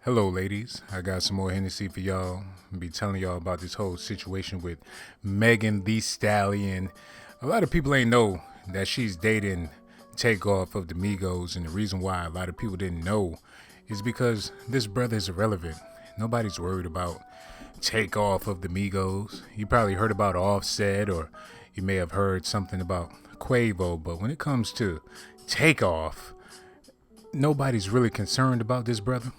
Hello, ladies. I got some more Hennessy for y'all. I'll be telling y'all about this whole situation with Megan the Stallion. A lot of people ain't know that she's dating Takeoff of the MIGOS, and the reason why a lot of people didn't know is because this brother is irrelevant. Nobody's worried about Takeoff of the MIGOS. You probably heard about Offset, or you may have heard something about Quavo, but when it comes to Takeoff, nobody's really concerned about this brother.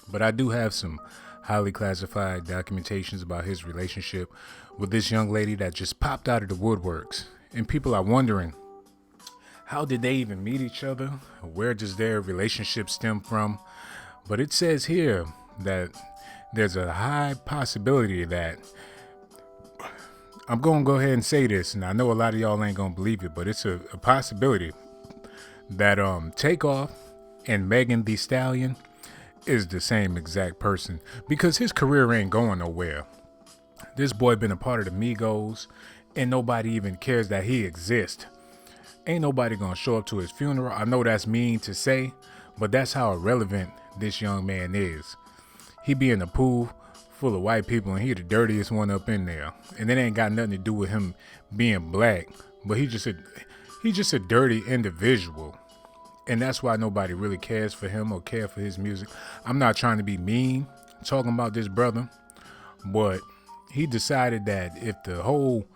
But I do have some highly classified documentations about his relationship with this young lady that just popped out of the woodworks. And people are wondering, how did they even meet each other? Where does their relationship stem from? But it says here that there's a high possibility that I'm going to go ahead and say this, and I know a lot of y'all ain't going to believe it, but it's a possibility that Takeoff and Megan the Stallion is the same exact person, because his career ain't going nowhere. This boy been a part of the Migos, and nobody even cares that he exists. Ain't nobody gonna show up to his funeral. I know that's mean to say, but that's how irrelevant this young man is. He be in a pool full of white people, and he the dirtiest one up in there. And it ain't got nothing to do with him being black, but he's just a dirty individual. And that's why nobody really cares for him or care for his music. I'm not trying to be mean talking about this brother, but he decided that if the whole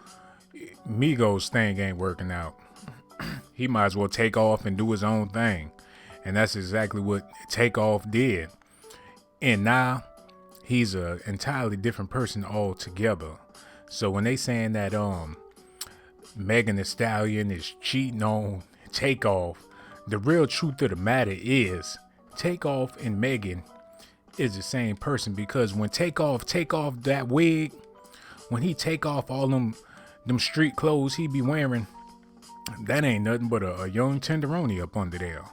Migos thing ain't working out, he might as well take off and do his own thing. And that's exactly what Takeoff did. And now he's an entirely different person altogether. So when they saying that Megan Thee Stallion is cheating on Takeoff, the real truth of the matter is Takeoff and Megan is the same person, because when Takeoff take off that wig, when he take off all them street clothes he be wearing, that ain't nothing but a young tenderoni up under there.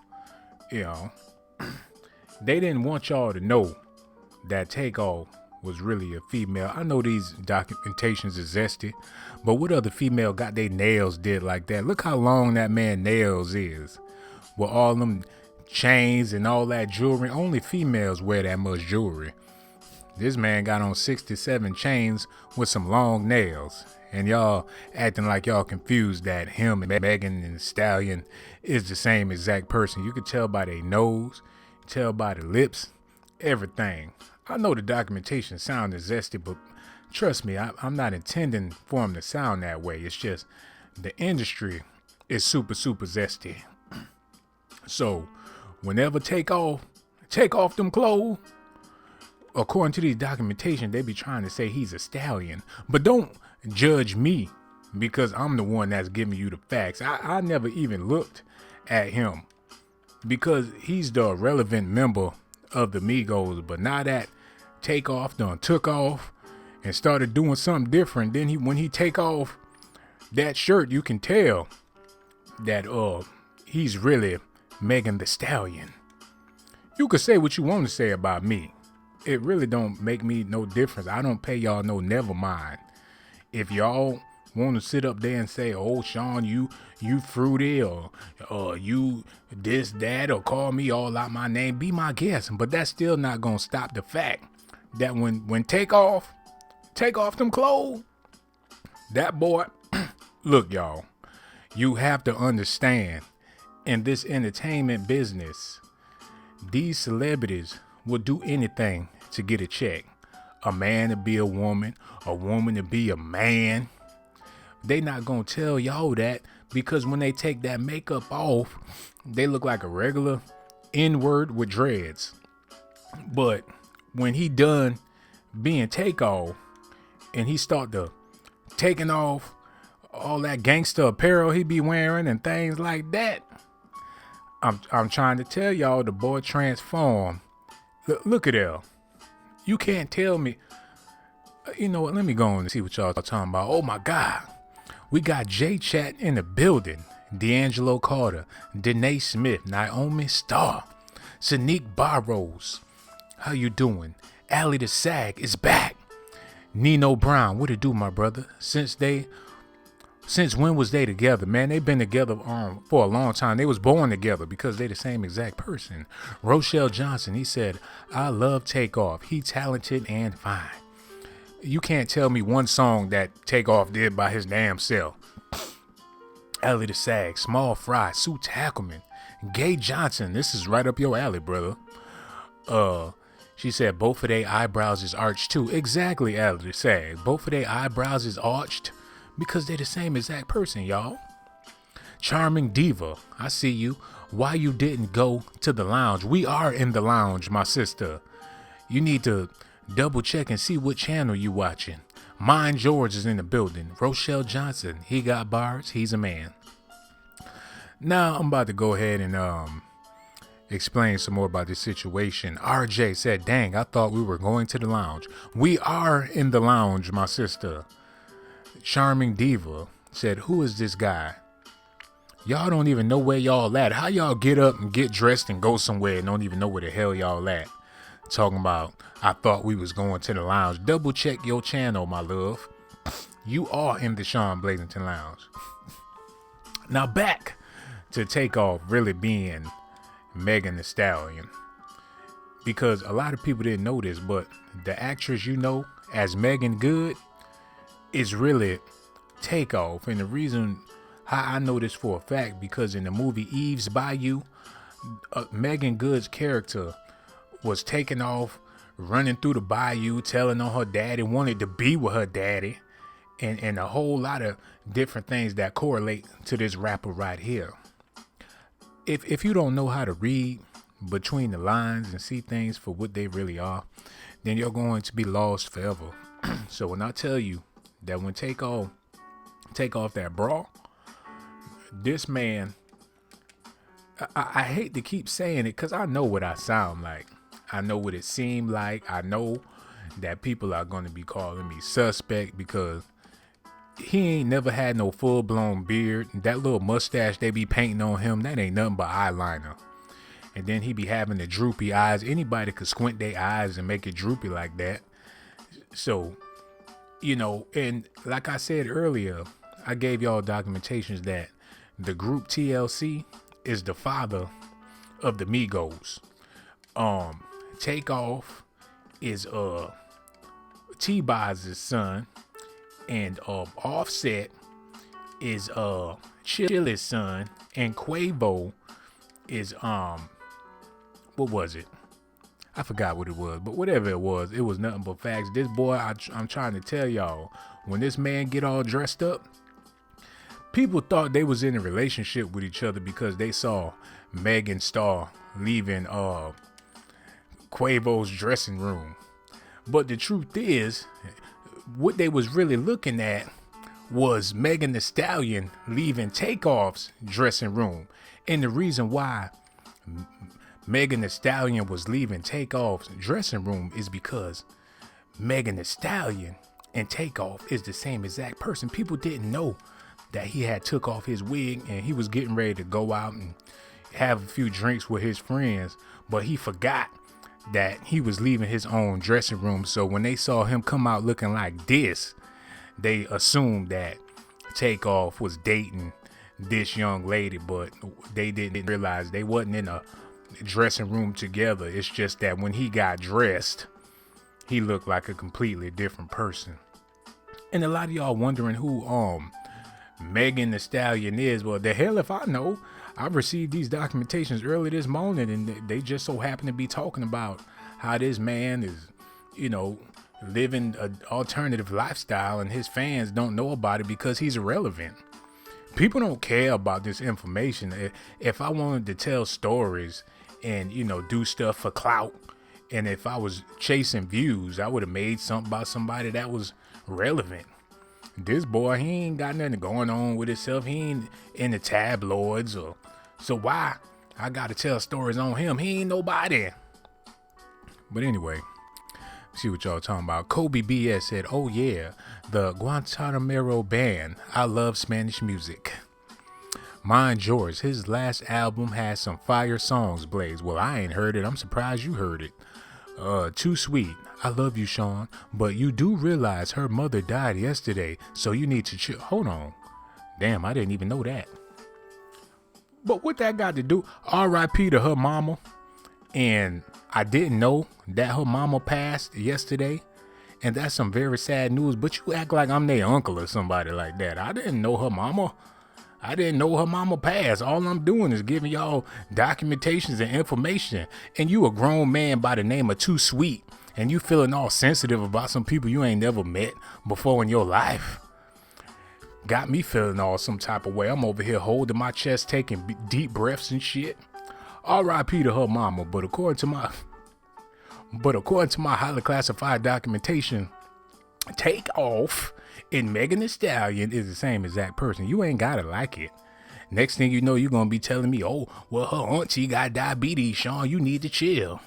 You know, they didn't want y'all to know that Takeoff was really a female. I know these documentations is zesty, but what other female got their nails did like that? Look how long that man nails is. With all them chains and all that jewelry. Only females wear that much jewelry. This man got on 67 chains with some long nails. And y'all acting like y'all confused that him and Megan and Stallion is the same exact person. You could tell by their nose, tell by the lips, everything. I know the documentation sounded zesty, but trust me, I'm not intending for him to sound that way. It's just the industry is super zesty. So, whenever take off them clothes, according to these documentation, they be trying to say he's a stallion. But don't judge me, because I'm the one that's giving you the facts. I never even looked at him, because he's the irrelevant member of the Migos. But now that Takeoff done took off and started doing something different, then when he take off that shirt, you can tell that he's really Megan the Stallion. You could say what you want to say about me. It really don't make me no difference. I don't pay y'all no never mind. If y'all want to sit up there and say, oh, Sean, you fruity, or you this, that, or call me all out my name, be my guest. But that's still not going to stop the fact that when take off them clothes, that boy, look, y'all, you have to understand, in this entertainment business, these celebrities will do anything to get a check. A man to be a woman to be a man. They not gonna tell y'all that, because when they take that makeup off, they look like a regular N-word with dreads. But when he done being Takeoff and he start to taking off all that gangster apparel he be wearing and things like that, I'm trying to tell y'all, the boy transformed. Look at her. You can't tell me. You know what? Let me go on and see what y'all talking about. Oh my God. We got J Chat in the building. D'Angelo Carter, Danae Smith, Naomi Starr, Sanique Barrows. How you doing? Allie the Sag is back. Nino Brown, what it do, my brother? Since they Since when was they together, man? They've been together for a long time. They was born together because they the same exact person. Rochelle Johnson, he said, I love Takeoff. He talented and fine. You can't tell me one song that Takeoff did by his damn self. Ellie the Sag, Small Fry, Sue Tackleman, Gay Johnson. This is right up your alley, brother. She said both of their eyebrows is arched too. Exactly, Ellie the Sag. Both of their eyebrows is arched because they're the same exact person, y'all. Charming Diva, I see you. Why you didn't go to the lounge? We are in the lounge, my sister. You need to double check and see what channel you watching. Mine George is in the building. Rochelle Johnson, he got bars. He's a man. Now I'm about to go ahead and explain some more about this situation. RJ said, dang, I thought we were going to the lounge. We are in the lounge, my sister. Charming Diva said, who is this guy? Y'all don't even know where y'all at. How y'all get up and get dressed and go somewhere and don't even know where the hell y'all at? Talking about, I thought we was going to the lounge. Double check your channel, my love. You are in the Sean Blazington Lounge. Now back to Takeoff really being Megan Thee Stallion. Because a lot of people didn't know this, but the actress you know as Megan Good is really Takeoff. And the reason how I know this for a fact, because in the movie Eve's Bayou, Megan Good's character was taking off, running through the bayou, telling on her daddy, wanted to be with her daddy, and a whole lot of different things that correlate to this rapper right here. If you don't know how to read between the lines and see things for what they really are, then you're going to be lost forever. So when I tell you that when take off that bra, this man, I hate to keep saying it because I know what I sound like. I know what it seemed like. I know that people are going to be calling me suspect because he ain't never had no full-blown beard. That little mustache they be painting on him, that ain't nothing but eyeliner. And then he be having the droopy eyes. Anybody could squint their eyes and make it droopy like that. So, you know, and like I said earlier, I gave y'all documentations that the group TLC is the father of the MIGOS. Takeoff is T-Boz's son, and Offset is Chilli's son, and Quavo is what was it? I forgot what it was, but whatever it was nothing but facts. This boy, I'm trying to tell y'all, when this man get all dressed up, people thought they was in a relationship with each other because they saw Megan Starr leaving Quavo's dressing room. But the truth is, what they was really looking at was Megan Thee Stallion leaving Takeoff's dressing room. And the reason why Megan Thee Stallion was leaving Takeoff's dressing room is because Megan Thee Stallion and Takeoff is the same exact person. People didn't know that he had took off his wig and he was getting ready to go out and have a few drinks with his friends, but he forgot that he was leaving his own dressing room. So when they saw him come out looking like this, they assumed that Takeoff was dating this young lady, but they didn't realize they wasn't in a dressing room together. It's just that when he got dressed, he looked like a completely different person. And a lot of y'all wondering who Megan Thee Stallion is. Well, the hell if I know. I received these documentations early this morning, and they just so happen to be talking about how this man is, you know, living an alternative lifestyle, and his fans don't know about it because he's irrelevant. People don't care about this information. If I wanted to tell stories and, you know, do stuff for clout, and if I was chasing views, I would have made something about somebody that was relevant. This boy, he ain't got nothing going on with himself. He ain't in the tabloids, or so why I gotta tell stories on him? He ain't nobody. But anyway, see what y'all talking about. Kobe BS said, oh yeah, the Guantanamo band. I love Spanish music. Mine George, his last album has some fire songs, Blaze. Well, I ain't heard it. I'm surprised you heard it. Too sweet. I love you, Sean, but you do realize her mother died yesterday, so you need to chill. Hold on. Damn, I didn't even know that. But what that got to do? R.I.P. to her mama. And I didn't know that her mama passed yesterday. And that's some very sad news. But you act like I'm their uncle or somebody like that. I didn't know her mama. I didn't know her mama passed. All I'm doing is giving y'all documentations and information. And you a grown man by the name of Too Sweet. And you feeling all sensitive about some people you ain't never met before in your life. Got me feeling all some type of way. I'm over here holding my chest, taking deep breaths and shit. R.I.P. to her mama. But according to my highly classified documentation, Takeoff and Megan Thee Stallion is the same exact person. You ain't gotta like it. Next thing you know, you're gonna be telling me, oh, well, her auntie got diabetes, Sean, you need to chill.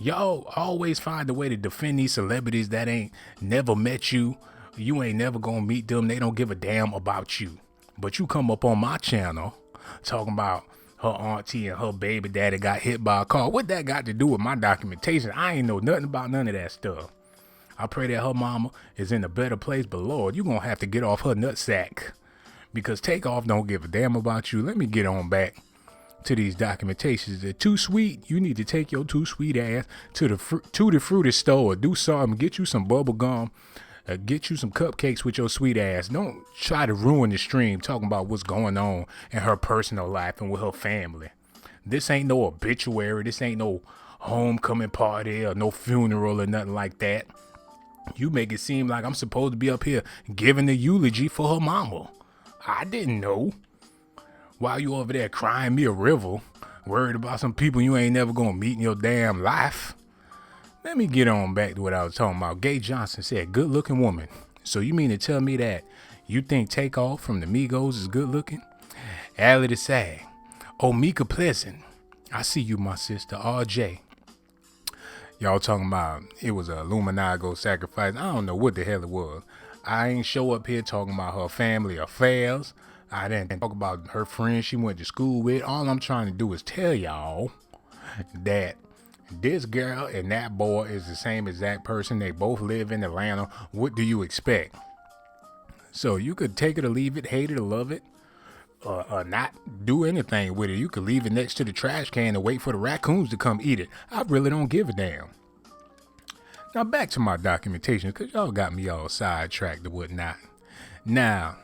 Y'all always find a way to defend these celebrities that ain't never met you. You ain't never gonna meet them. They don't give a damn about you. But you come up on my channel talking about her auntie and her baby daddy got hit by a car. What that got to do with my documentation? I ain't know nothing about none of that stuff. I pray that her mama is in a better place, but Lord, you gonna have to get off her nutsack because Takeoff don't give a damn about you. Let me get on back to these documentations. They're Too Sweet. You need to take your Too Sweet ass to the Fruity store. Do something. Get you some bubble gum. Get you some cupcakes with your sweet ass. Don't try to ruin the stream talking about what's going on in her personal life and with her family. This ain't no obituary. This ain't no homecoming party or no funeral or nothing like that. You make it seem like I'm supposed to be up here giving the eulogy for her mama. I didn't know. While you over there crying me a river, worried about some people you ain't never gonna meet in your damn life. Let me get on back to what I was talking about. Gay Johnson said, good looking woman. So you mean to tell me that you think Takeoff from the MIGOS is good looking? Allie the Sag. Omika Pleasant. I see you, my sister. RJ. Y'all talking about it was a Illuminago sacrifice. I don't know what the hell it was. I ain't show up here talking about her family affairs. I didn't talk about her friends she went to school with. All I'm trying to do is tell y'all that this girl and that boy is the same exact person. They both live in Atlanta. What do you expect? So you could take it or leave it, hate it or love it, or not do anything with it. You could leave it next to the trash can and wait for the raccoons to come eat it. I really don't give a damn. Now back to my documentation, because y'all got me all sidetracked or whatnot. Now,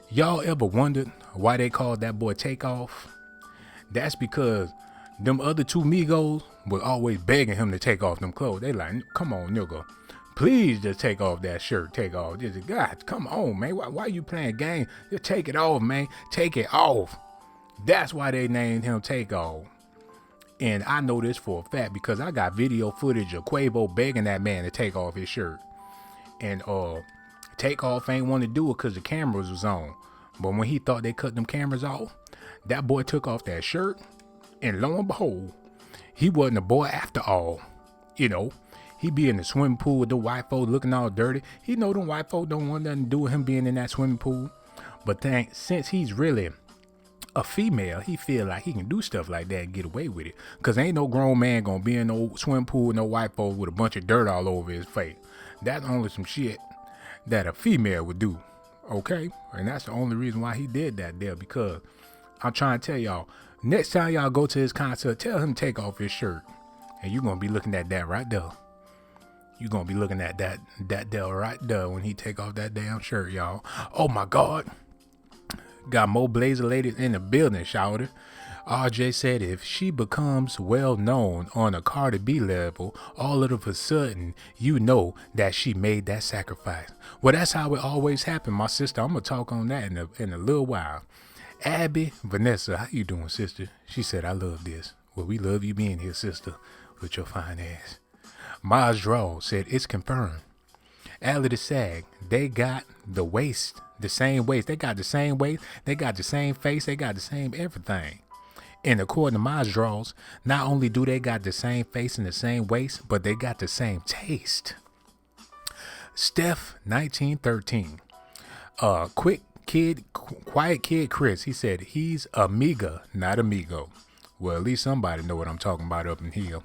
y'all ever wondered why they called that boy Takeoff? That's because them other two Migos was always begging him to take off them clothes. They like, come on, nigga. Please just take off that shirt. Take off. Just, God, come on, man. Why you playing games? Just take it off, man. Take it off. That's why they named him Takeoff. And I know this for a fact because I got video footage of Quavo begging that man to take off his shirt. And Takeoff ain't want to do it because the cameras was on. But when he thought they cut them cameras off, that boy took off that shirt. And lo and behold, he wasn't a boy after all. You know, he be in the swimming pool with the white folk looking all dirty. He know them white folk don't want nothing to do with him being in that swimming pool. But since he's really a female, he feel like he can do stuff like that and get away with it. Because ain't no grown man gonna be in no swimming pool with no white folk with a bunch of dirt all over his face. That's only some shit that a female would do. Okay? And that's the only reason why he did that there. Because I'm trying to tell y'all, next time y'all go to his concert, tell him to take off his shirt. And you're going to be looking at that right there. You're going to be looking at that there right there when he take off that damn shirt, y'all. Oh, my God. Got more Blazer ladies in the building, shouted. RJ said if she becomes well known on a Cardi B level, all of a sudden, you know that she made that sacrifice. Well, that's how it always happened, my sister. I'm going to talk on that in a little while. Abby Vanessa, how you doing, sister? She said, I love this. Well, we love you being here, sister, with your fine ass. Maj Draw said, it's confirmed. Allie the Sag, they got the waist, the same waist. They got the same waist. They got the same face. They got the same everything. And according to Maj Draws, not only do they got the same face and the same waist, but they got the same taste. Steph, 1913. Quiet kid Chris, he said he's Amiga, not Amigo. Well, at least somebody know what I'm talking about up in here.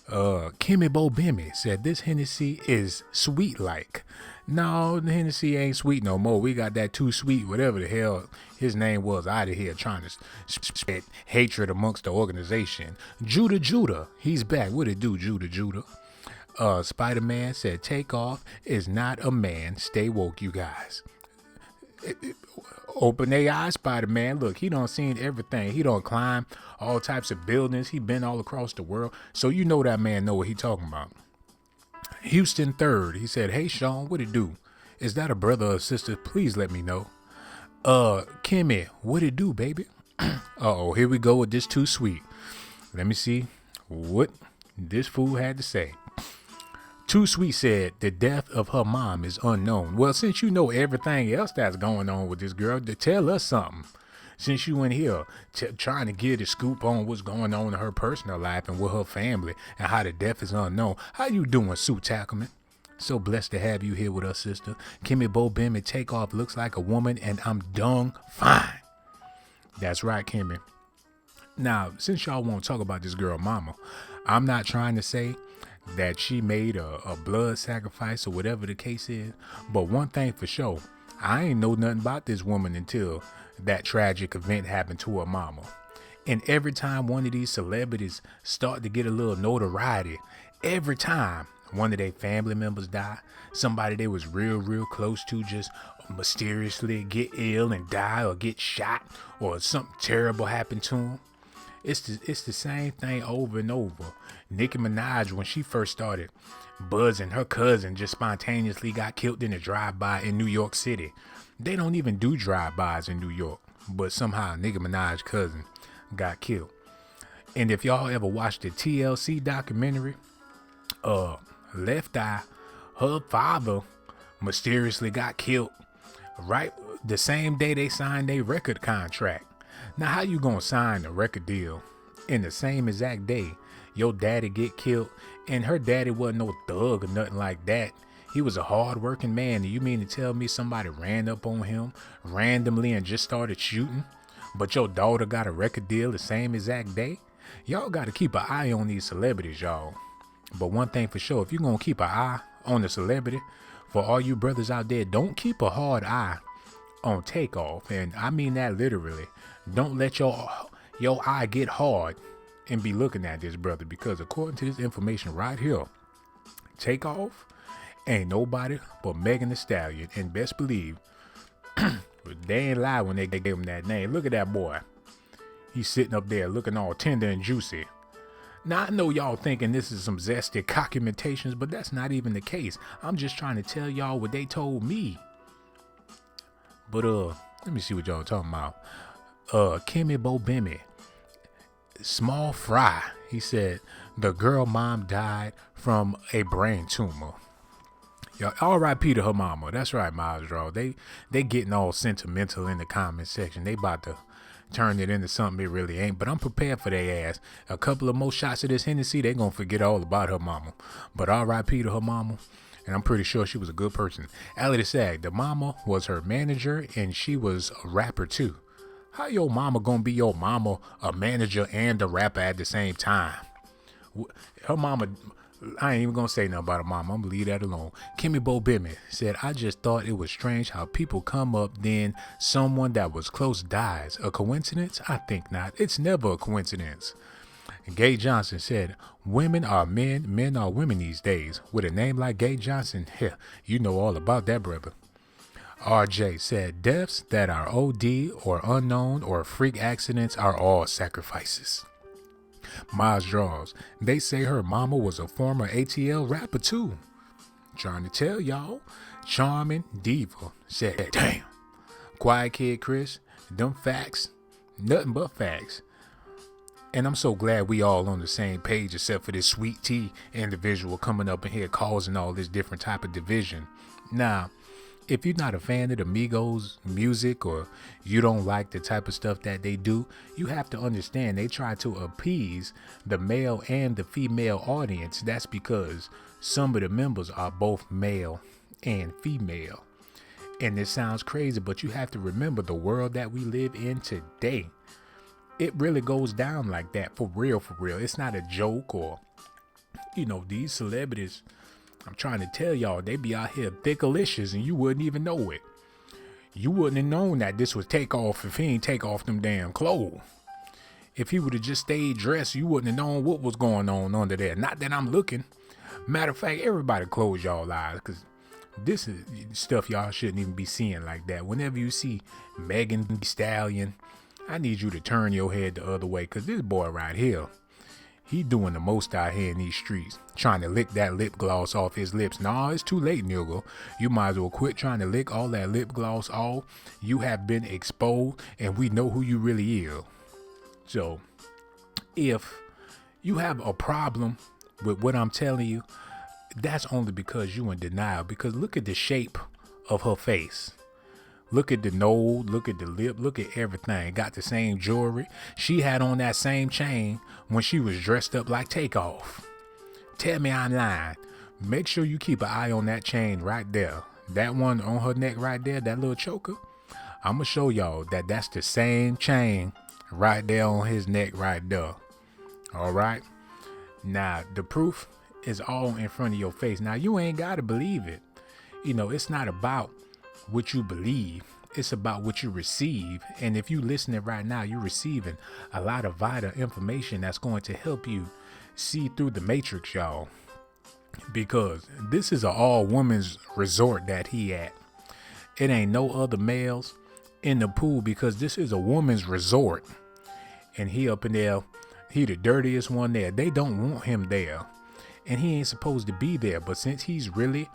Kimmy Bo Bimmy said this Hennessy is sweet like. No, the Hennessy ain't sweet no more. We got that too sweet, whatever the hell his name was, out of here trying to spread hatred amongst the organization. Judah, he's back. What it do, Judah? Spider-Man said Takeoff is not a man. Stay woke, you guys. Open their eyes, Spider-Man. Look, he done seen everything. He done climb all types of buildings. He been all across the world. So you know that man know what he talking about. Houston third. He said, hey Sean, what it do? Is that a brother or sister? Please let me know. Kimmy, what it do, baby? Uh-oh, here we go with this too sweet. Let me see what this fool had to say. Too Sweet said the death of her mom is unknown. Well, since you know everything else that's going on with this girl, to tell us something. Since you in here trying to get a scoop on what's going on in her personal life and with her family and how the death is unknown. How you doing, Sue Tackleman? So blessed to have you here with us, sister. Kimmy Bo Bimmy Takeoff looks like a woman and I'm dong fine. That's right, Kimmy. Now, since y'all won't talk about this girl mama, I'm not trying to say that she made a blood sacrifice or whatever the case is. But one thing for sure, I ain't know nothing about this woman until that tragic event happened to her mama. And every time one of these celebrities start to get a little notoriety, every time one of their family members die, somebody they was real close to just mysteriously get ill and die or get shot or something terrible happened to them. It's the same thing over and over. Nicki Minaj, when she first started buzzing, her cousin just spontaneously got killed in a drive-by in New York City. They don't even do drive-bys in New York, but somehow Nicki Minaj's cousin got killed. And if y'all ever watched the TLC documentary, Left Eye, her father mysteriously got killed right the same day they signed their record contract. Now, how you gonna sign a record deal in the same exact day your daddy get killed? And her daddy wasn't no thug or nothing like that. He was a hard-working man. And you mean to tell me somebody ran up on him randomly and just started shooting? But your daughter got a record deal the same exact day? Y'all got to keep an eye on these celebrities, y'all. But one thing for sure, if you're going to keep an eye on the celebrity, for all you brothers out there, don't keep a hard eye on Takeoff. And I mean that literally. Don't let your eye get hard and be looking at this brother, because according to this information right here, Takeoff ain't nobody but Megan Thee Stallion. And best believe, they ain't lie when they gave him that name. Look at that boy. He's sitting up there looking all tender and juicy. Now, I know y'all thinking this is some zesty cockimitations, but that's not even the case. I'm just trying to tell y'all what they told me. But, let me see what y'all talking about. Kimmy Bo Bimmy, Small Fry, he said the girl mom died from a brain tumor. Y'all, R.I.P. to her mama. That's right, Miles Draw. They getting all sentimental in the comment section. They about to turn it into something it really ain't. But I'm prepared for their ass. A couple of more shots of this Hennessy, they gonna forget all about her mama. But R.I.P. to her mama. And I'm pretty sure she was a good person. Allie Sag, the mama was her manager and she was a rapper too. How your mama gonna be your mama, a manager, and a rapper at the same time? Her mama, I ain't even gonna say nothing about her mama. I'm gonna leave that alone. Kimmy Bo Bimmy said, I just thought it was strange how people come up, then someone that was close dies. A coincidence? I think not. It's never a coincidence. Gay Johnson said, women are men, men are women these days. With a name like Gay Johnson, hell, you know all about that, brother. RJ said, deaths that are OD or unknown or freak accidents are all sacrifices. Miles Draws, they say her mama was a former ATL rapper too. Trying to tell y'all. Charming Diva said, damn. Quiet Kid Chris, them facts, nothing but facts. And I'm so glad we all on the same page, except for this Sweet Tea individual coming up in here causing all this different type of division. Now, if you're not a fan of the MIGOS music, or you don't like the type of stuff that they do, you have to understand they try to appease the male and the female audience. That's because some of the members are both male and female. And it sounds crazy, but you have to remember the world that we live in today. It really goes down like that, for real, for real. It's not a joke or These celebrities, I'm trying to tell y'all, they be out here thickalicious and you wouldn't even know it. You wouldn't have known that this was Takeoff if he ain't take off them damn clothes. If he would have just stayed dressed, you wouldn't have known what was going on under there. Not that I'm looking. Matter of fact, everybody close y'all eyes, because this is stuff y'all shouldn't even be seeing like that. Whenever you see Megan Thee Stallion, I need you to turn your head the other way, because this boy right here, he doing the most out here in these streets, trying to lick that lip gloss off his lips. Nah, it's too late, nigga. You might as well quit trying to lick all that lip gloss off. You have been exposed, and we know who you really is. So, if you have a problem with what I'm telling you, that's only because you in denial. Because look at the shape of her face. Look at the nose, look at the lip, look at everything. Got the same jewelry. She had on that same chain when she was dressed up like Takeoff. Tell me I'm lying. Make sure you keep an eye on that chain right there. That one on her neck right there, that little choker. I'm going to show y'all that that's the same chain right there on his neck right there. All right. Now, the proof is all in front of your face. Now, you ain't got to believe it. It's not about what you believe. It's about what you receive. And if you listening right now, you're receiving a lot of vital information that's going to help you see through the matrix, y'all. Because this is an all women's resort that he at. It ain't no other males in the pool, because this is a woman's resort. And he up in there, he the dirtiest one there. They don't want him there. And he ain't supposed to be there. But since he's really,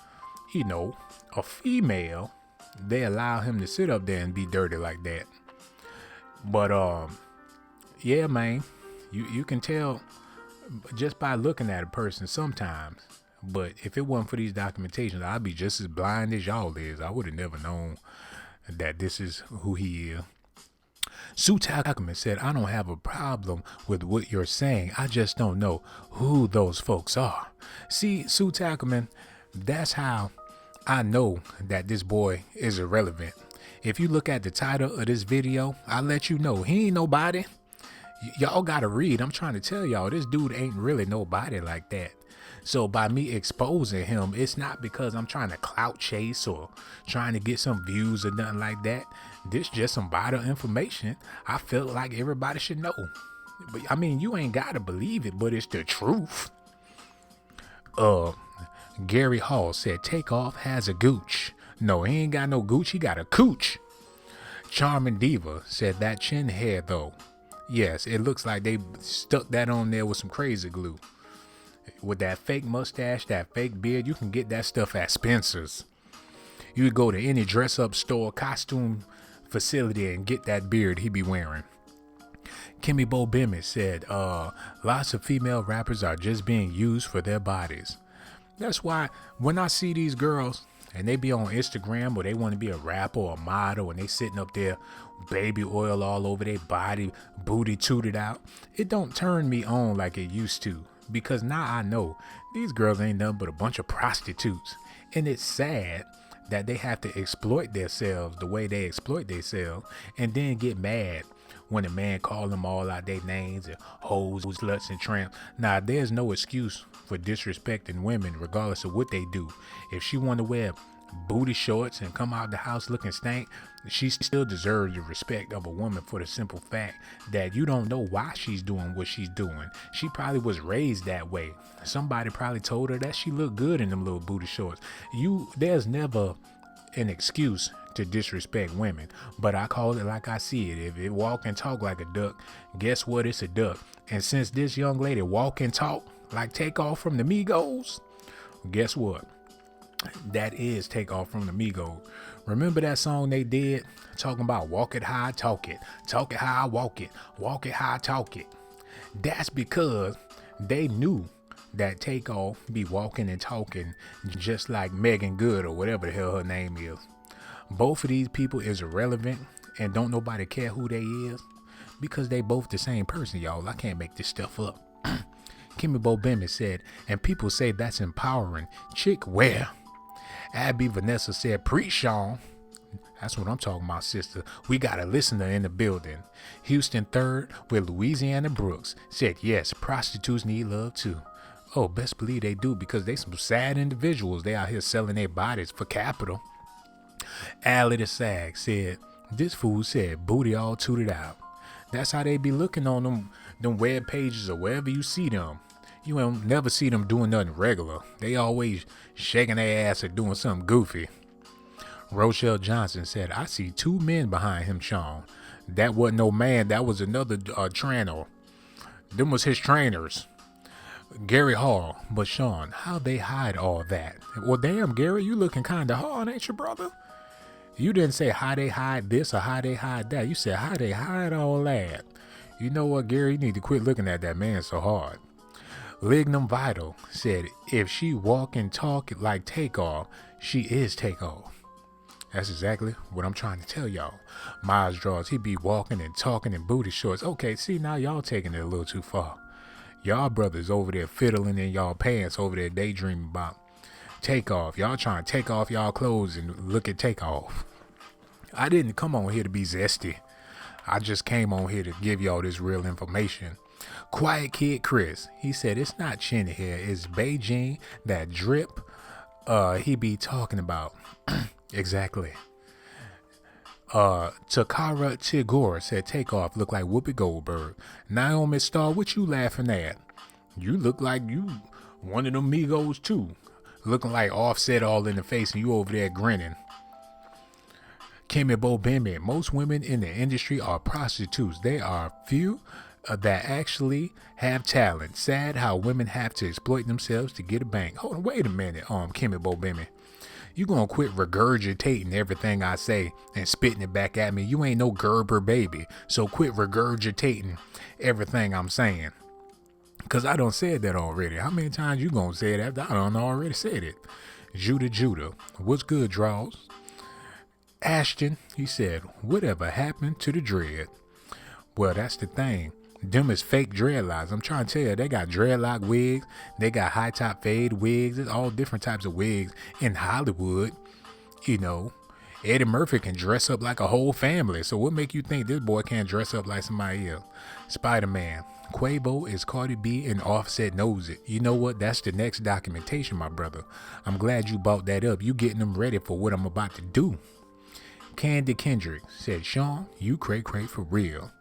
a female, they allow him to sit up there and be dirty like that. But yeah, man, you can tell just by looking at a person sometimes. But if it wasn't for these documentations, I'd be just as blind as y'all is. I would have never known that this is who he is. Sue Tuckerman said, I don't have a problem with what you're saying. I just don't know who those folks are. See, Sue Tuckerman, that's how I know that this boy is irrelevant. If you look at the title of this video, I'll let you know he ain't nobody. Y'all gotta read. I'm trying to tell y'all, this dude ain't really nobody like that. So by me exposing him, it's not because I'm trying to clout chase or trying to get some views or nothing like that. This just some vital information I felt like everybody should know. But I mean, you ain't gotta believe it, but it's the truth. Gary Hall said Takeoff has a gooch. No, he ain't got no gooch, he got a cooch. Charming Diva said that chin hair though. Yes, it looks like they stuck that on there with some crazy glue. With that fake mustache, that fake beard, you can get that stuff at Spencer's. You could go to any dress-up store, costume facility, and get that beard he be wearing. Kimmy Bo Bennett said, lots of female rappers are just being used for their bodies. That's why when I see these girls and they be on Instagram or they want to be a rapper or a model and they sitting up there, baby oil all over their body, booty tooted out, it don't turn me on like it used to. Because now I know these girls ain't nothing but a bunch of prostitutes. And it's sad that they have to exploit themselves the way they exploit themselves and then get mad when a man call them all out their names and hoes, sluts, and tramps. Now, there's no excuse for disrespecting women regardless of what they do. If she want to wear booty shorts and come out the house looking stank, she still deserves the respect of a woman for the simple fact that you don't know why she's doing what she's doing. She probably was raised that way. Somebody probably told her that she looked good in them little booty shorts. There's never an excuse to disrespect women, but I call it like I see it. If it walk and talk like a duck, guess what? It's a duck. And since this young lady walk and talk like Takeoff from the MIGOS, guess what? That is Takeoff from the MIGOS. Remember that song they did talking about walk it high, talk it high, walk it high, talk it. That's because they knew that Takeoff be walking and talking just like Megan Good or whatever the hell her name is. Both of these people is irrelevant and don't nobody care who they is because they both the same person, y'all. I can't make this stuff up. Kimmy Bo Bennett said, and people say that's empowering. Chick, where? Abby Vanessa said, preach, Sean. That's what I'm talking about, sister. We got a listener in the building. Houston 3rd with Louisiana Brooks said, yes, prostitutes need love too. Oh, best believe they do, because they some sad individuals. They out here selling their bodies for capital. Allie the Sag said, this fool said booty all tooted out. That's how they be looking on them web pages or wherever you see them. You won't never see them doing nothing regular. They always shaking their ass or doing something goofy. Rochelle Johnson said, I see two men behind him, Sean. That wasn't no man, that was another trainer. Them was his trainers. Gary Hall, but Sean, how they hide all that? Well, damn, Gary, you looking kinda hard, ain't you, brother? You didn't say how they hide this or how they hide that. You said how they hide all that. You know what, Gary, you need to quit looking at that man so hard. Lignum Vital said, if she walk and talk like Takeoff, she is Takeoff. That's exactly what I'm trying to tell y'all. Miles Draws, he be walking and talking in booty shorts. Okay, see, now y'all taking it a little too far. Y'all brothers over there fiddling in y'all pants over there daydreaming about Takeoff. Y'all trying to take off y'all clothes and look at Takeoff. I didn't come on here to be zesty. I just came on here to give y'all this real information. Quiet Kid Chris, he said it's not chin hair, it's Beijing, that drip he be talking about. Exactly. Takara Tigor said Takeoff look like Whoopi Goldberg. Naomi Starr, what you laughing at? You look like you one of them MIGOS too. Looking like Offset all in the face and you over there grinning. Kimmy Bobemi, most women in the industry are prostitutes. They are few that actually have talent. Sad how women have to exploit themselves to get a bank. Hold on, wait a minute, Kimmy Bobemi. You gonna quit regurgitating everything I say and spitting it back at me. You ain't no Gerber baby. So quit regurgitating everything I'm saying. Cause I done said that already. How many times you gonna say it after I done already said it? Judah, what's good, Draws? Ashton, he said, whatever happened to the dread? Well, that's the thing. Them is fake dreadlocks. I'm trying to tell you, they got dreadlock wigs. They got high top fade wigs. There's all different types of wigs in Hollywood. You know, Eddie Murphy can dress up like a whole family. So what make you think this boy can't dress up like somebody else? Spider-Man. Quavo is Cardi B and Offset knows it. You know what? That's the next documentation, my brother. I'm glad you brought that up. You getting them ready for what I'm about to do. Candy Kendrick said, Sean, you cray for real.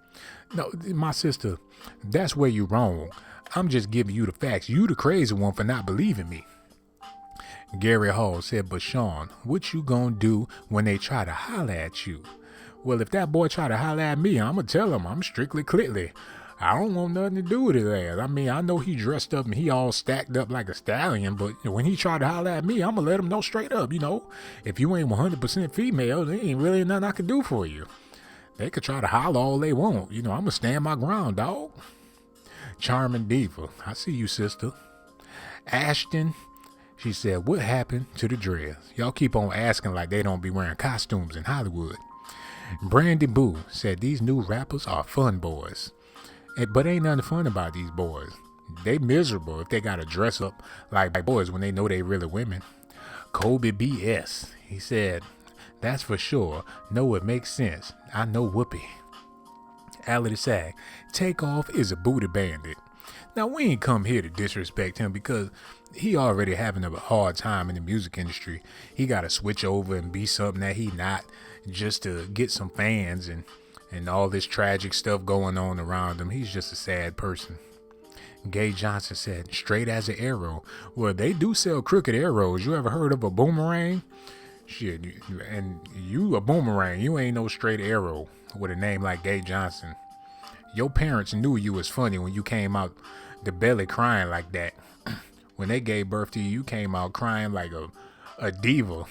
No, my sister, that's where you're wrong. I'm just giving you the facts. You the crazy one for not believing me. Gary Hall said, but Sean, what you gonna do when they try to holler at you? Well, if that boy try to holler at me, I'm gonna tell him I'm strictly clitly. I don't want nothing to do with his ass. I mean, I know he dressed up and he all stacked up like a stallion, but when he try to holler at me, I'm gonna let him know straight up, if you ain't 100% female, there ain't really nothing I can do for you. They could try to holler all they want. I'm going to stand my ground, dog. Charming Diva. I see you, sister. Ashton, she said, what happened to the dreads? Y'all keep on asking like they don't be wearing costumes in Hollywood. Brandy Boo said, these new rappers are fun boys. But ain't nothing fun about these boys. They miserable if they got to dress up like boys when they know they really women. Kobe BS. He said, that's for sure. No, it makes sense. I know Whoopi. Allie the Sag, Takeoff is a booty bandit. Now, we ain't come here to disrespect him because he already having a hard time in the music industry. He got to switch over and be something that he not just to get some fans and all this tragic stuff going on around him. He's just a sad person. Gay Johnson said, straight as an arrow. Well, they do sell crooked arrows. You ever heard of a boomerang? Shit, and you a boomerang. You ain't no straight arrow with a name like Gay Johnson. Your parents knew you was funny when you came out the belly crying like that. When they gave birth to you, you came out crying like a diva.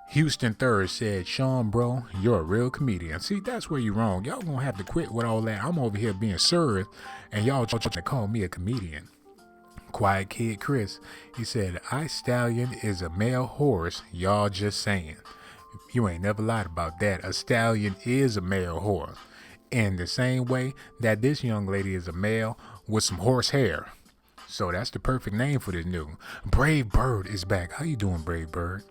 Houston Third said, Sean, bro, you're a real comedian. See, that's where you're wrong. Y'all gonna have to quit with all that. I'm over here being served, and y'all trying to call me a comedian. Quiet Kid Chris, he said, Stallion is a male horse, y'all just saying. You ain't never lied about that. A stallion is a male horse. In the same way that this young lady is a male with some horse hair. So that's the perfect name for this new. Brave Bird is back. How you doing, Brave Bird?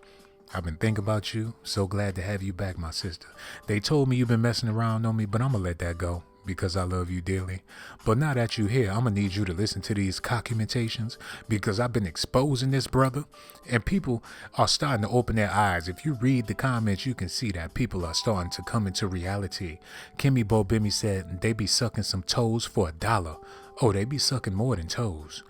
I've been thinking about you. So glad to have you back, my sister. They told me you've been messing around on me, but I'm gonna let that go. because I love you dearly. But now that you're here, I'm going to need you to listen to these documentations because I've been exposing this brother and people are starting to open their eyes. If you read the comments, you can see that people are starting to come into reality. Kimmy Bobimi said they be sucking some toes for $1. Oh, they be sucking more than toes.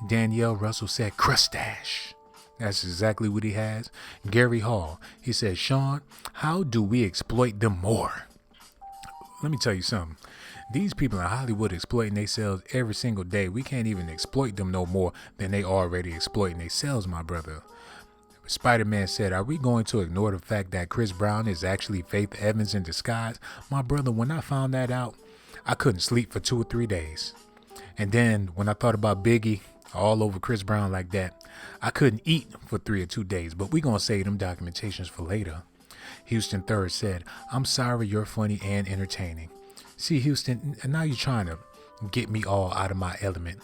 Danielle Russell said crustache. That's exactly what he has. Gary Hall, he said, Sean, how do we exploit them more? Let me tell you something. These people in Hollywood exploiting themselves every single day. We can't even exploit them no more than they already exploiting themselves, my brother. Spider-Man said, are we going to ignore the fact that Chris Brown is actually Faith Evans in disguise? My brother, when I found that out, I couldn't sleep for 2 or 3 days. And then when I thought about Biggie all over Chris Brown like that, I couldn't eat for 3 or 2 days. But we gonna save them documentations for later. Houston Third said, I'm sorry you're funny and entertaining. See, Houston, now you're trying to get me all out of my element.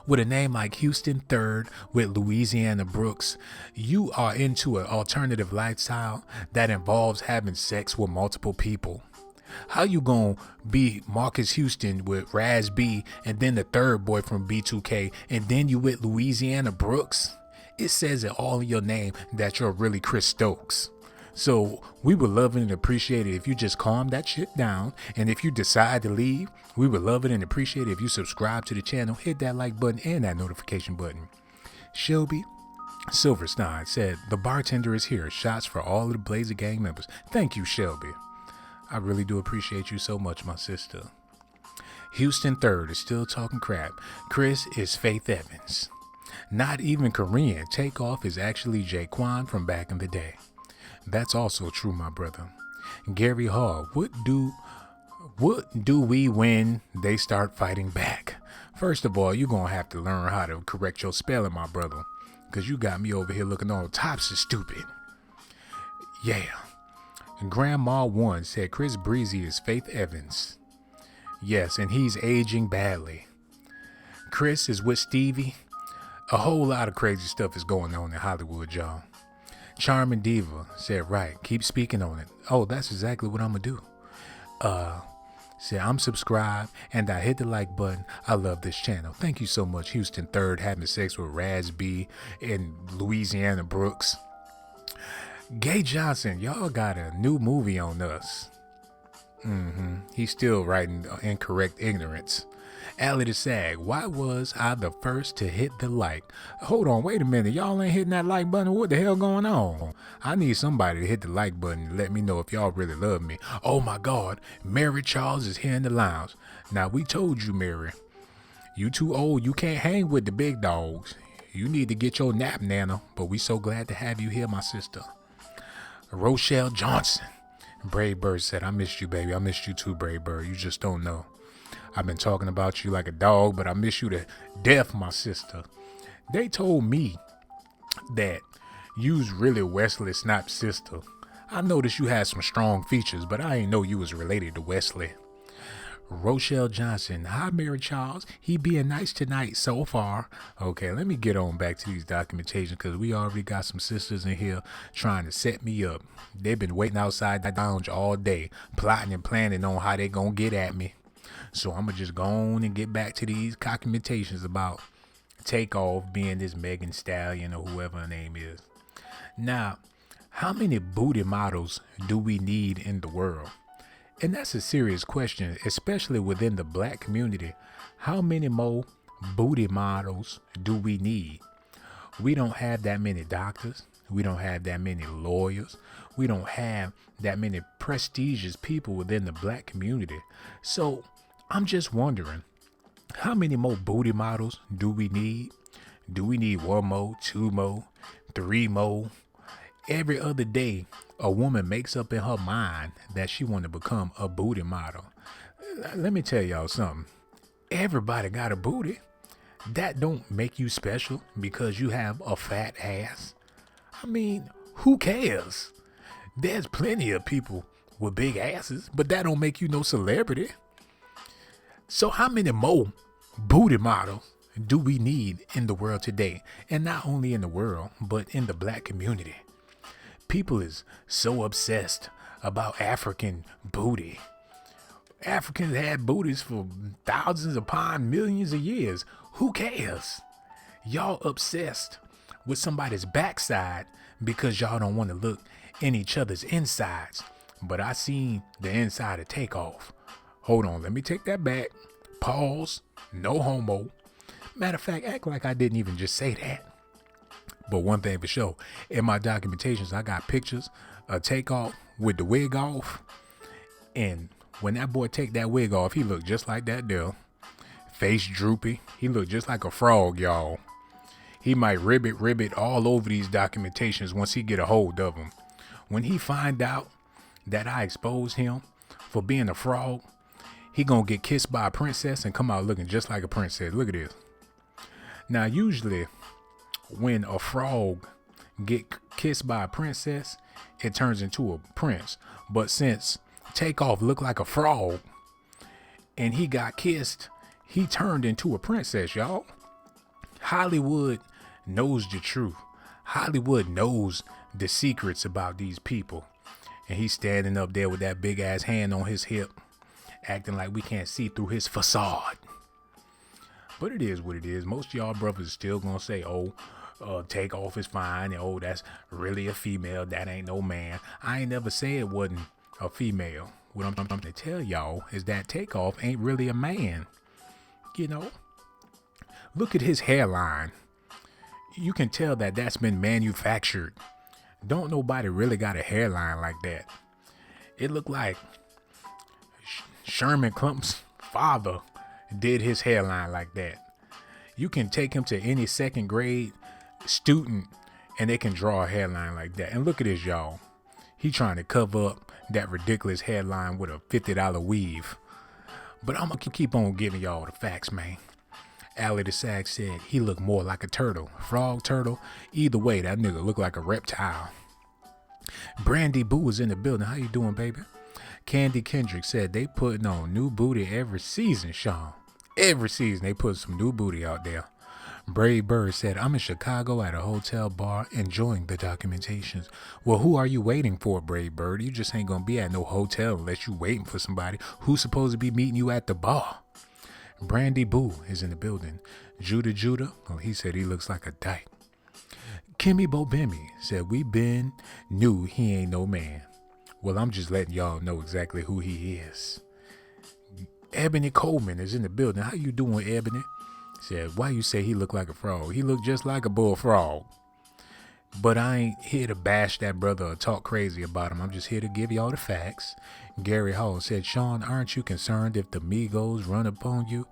With a name like Houston Third with Louisiana Brooks, you are into an alternative lifestyle that involves having sex with multiple people. How you gonna be Marcus Houston with Raz B and then the third boy from B2K and then you with Louisiana Brooks? It says it all in your name that you're really Chris Stokes. So we would love it and appreciate it if you just calm that shit down. And if you decide to leave, we would love it and appreciate it if you subscribe to the channel, hit that like button and that notification button. Shelby Silverstein said, the bartender is here. Shots for all of the Blazer Gang members. Thank you, Shelby. I really do appreciate you so much, my sister. Houston Third is still talking crap. Chris is Faith Evans. Not even Korean. Takeoff is actually Jaquan from back in the day. That's also true, my brother. Gary Hall, what do we when they start fighting back? First of all, you're going to have to learn how to correct your spelling, my brother, because you got me over here looking all types of stupid. Yeah. Grandma One said Chris Breezy is Faith Evans. Yes, and he's aging badly. Chris is with Stevie. A whole lot of crazy stuff is going on in Hollywood, y'all. Charming Diva said, right, keep speaking on it. Oh, that's exactly what I'm going to do. Said, I'm subscribed and I hit the like button. I love this channel. Thank you so much, Houston Third, having sex with Raz B and Louisiana Brooks. Gay Johnson, y'all got a new movie on us. He's still writing incorrect ignorance. Allie the Sag, why was I the first to hit the like? Hold on, wait a minute. Y'all ain't hitting that like button. What the hell going on? I need somebody to hit the like button and let me know if y'all really love me. Oh my God, Mary Charles is here in the lounge. Now we told you, Mary, you too old. You can't hang with the big dogs. You need to get your nap, Nana. But we so glad to have you here, my sister. Rochelle Johnson. Brave Bird said, I missed you, baby. I missed you too, Brave Bird. You just don't know. I've been talking about you like a dog, but I miss you to death, my sister. They told me that you's really Wesley Snipes' sister. I noticed you had some strong features, but I ain't know you was related to Wesley. Rochelle Johnson, hi Mary Charles. He being nice tonight so far. Okay, let me get on back to these documentations because we already got some sisters in here trying to set me up. They've been waiting outside the lounge all day, plotting and planning on how they gonna get at me. So I'm gonna just go on and get back to these documentations about Takeoff being this Megan Stallion or whoever her name is. Now, how many booty models do we need in the world? And that's a serious question, especially within the black community. How many more booty models do we need? We don't have that many doctors. We don't have that many lawyers. We don't have that many prestigious people within the black community. So I'm just wondering, how many more booty models do we need? Do we need 1 more, 2 more, 3 more? Every other day, a woman makes up in her mind that she want to become a booty model. Let me tell y'all something. Everybody got a booty. That don't make you special because you have a fat ass. I mean, who cares? There's plenty of people with big asses, but that don't make you no celebrity. So how many more booty models do we need in the world today? And not only in the world, but in the black community. People is so obsessed about African booty. Africans had booties for thousands upon millions of years. Who cares? Y'all obsessed with somebody's backside because y'all don't want to look in each other's insides. But I seen the inside of Takeoff. Hold on, let me take that back. Pause. No homo. Matter of fact, act like I didn't even just say that. But one thing for sure, in my documentations, I got pictures of Takeoff with the wig off. And when that boy take that wig off, he looked just like that there. Face droopy. He looked just like a frog, y'all. He might ribbit all over these documentations once he get a hold of them. When he find out that I exposed him for being a frog, he gonna get kissed by a princess and come out looking just like a princess. Look at this. Now, usually when a frog get kissed by a princess, it turns into a prince. But since Takeoff looked like a frog and he got kissed, he turned into a princess, y'all. Hollywood knows the truth. Hollywood knows the secrets about these people. And he's standing up there with that big ass hand on his hip, acting like we can't see through his facade. But it is what it is. Most of y'all brothers still gonna say, Takeoff is fine, and that's really a female. That ain't no man. I ain't never said it wasn't a female. What I'm trying to tell y'all is that Takeoff ain't really a man. You know, look at his hairline. You can tell that that's been manufactured. Don't nobody really got a hairline like that. It looked like Sherman Clump's father did his hairline like that. You can take him to any second grade student and they can draw a hairline like that. And look at this, y'all. He trying to cover up that ridiculous hairline with a $50 weave. But I'm going to keep on giving y'all the facts, man. Allie the Sag said he looked more like a turtle. Frog, turtle. Either way, that nigga looked like a reptile. Brandy Boo is in the building. How you doing, baby? Candy Kendrick said they putting on new booty every season, Sean. Every season they put some new booty out there. Brave Bird said, I'm in Chicago at a hotel bar enjoying the documentations. Well, who are you waiting for, Brave Bird? You just ain't gonna be at no hotel unless you waiting for somebody who's supposed to be meeting you at the bar. Brandy Boo is in the building. Judah, well, he said he looks like a dyke. Kimmy Bobemi said, we been knew he ain't no man. Well, I'm just letting y'all know exactly who he is. Ebony Coleman is in the building. How you doing, Ebony? Said, why you say he look like a frog? He look just like a bullfrog. But I ain't here to bash that brother or talk crazy about him. I'm just here to give y'all the facts. Gary Hall said, Sean, aren't you concerned if the MIGOS run up on you?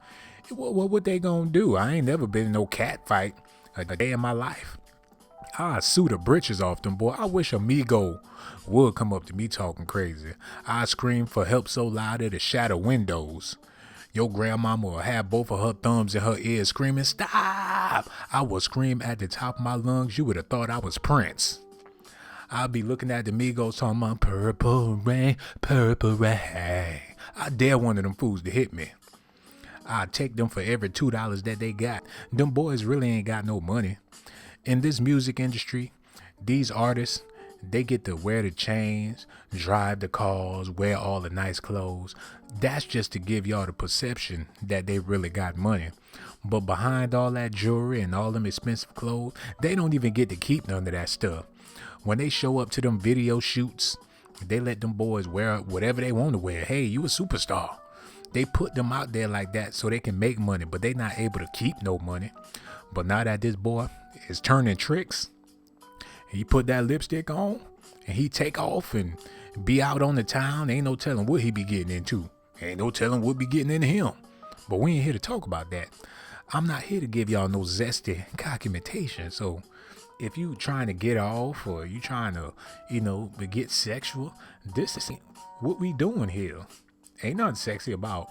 What they gonna do? I ain't never been in no cat fight a day in my life. I sue the britches off them, boy. I wish a Migo would come up to me talking crazy. I scream for help so loud it'll shatter windows. Your grandmama will have both of her thumbs in her ears screaming, stop! I will scream at the top of my lungs. You would have thought I was Prince. I'll be looking at the Migos talking about purple rain, purple rain. I dare one of them fools to hit me. I'll take them for every $2 that they got. Them boys really ain't got no money. In this music industry, these artists, they get to wear the chains, drive the cars, wear all the nice clothes. That's just to give y'all the perception that they really got money. But behind all that jewelry and all them expensive clothes, they don't even get to keep none of that stuff. When they show up to them video shoots, they let them boys wear whatever they want to wear. Hey, you a superstar. They put them out there like that so they can make money, but they not able to keep no money. But now that this boy is turning tricks, he put that lipstick on and he take off and be out on the town. Ain't no telling what he be getting into. Ain't no telling what be getting into him. But we ain't here to talk about that. I'm not here to give y'all no zesty documentation. So if you trying to get off or you trying to, get sexual, this is what we doing here. Ain't nothing sexy about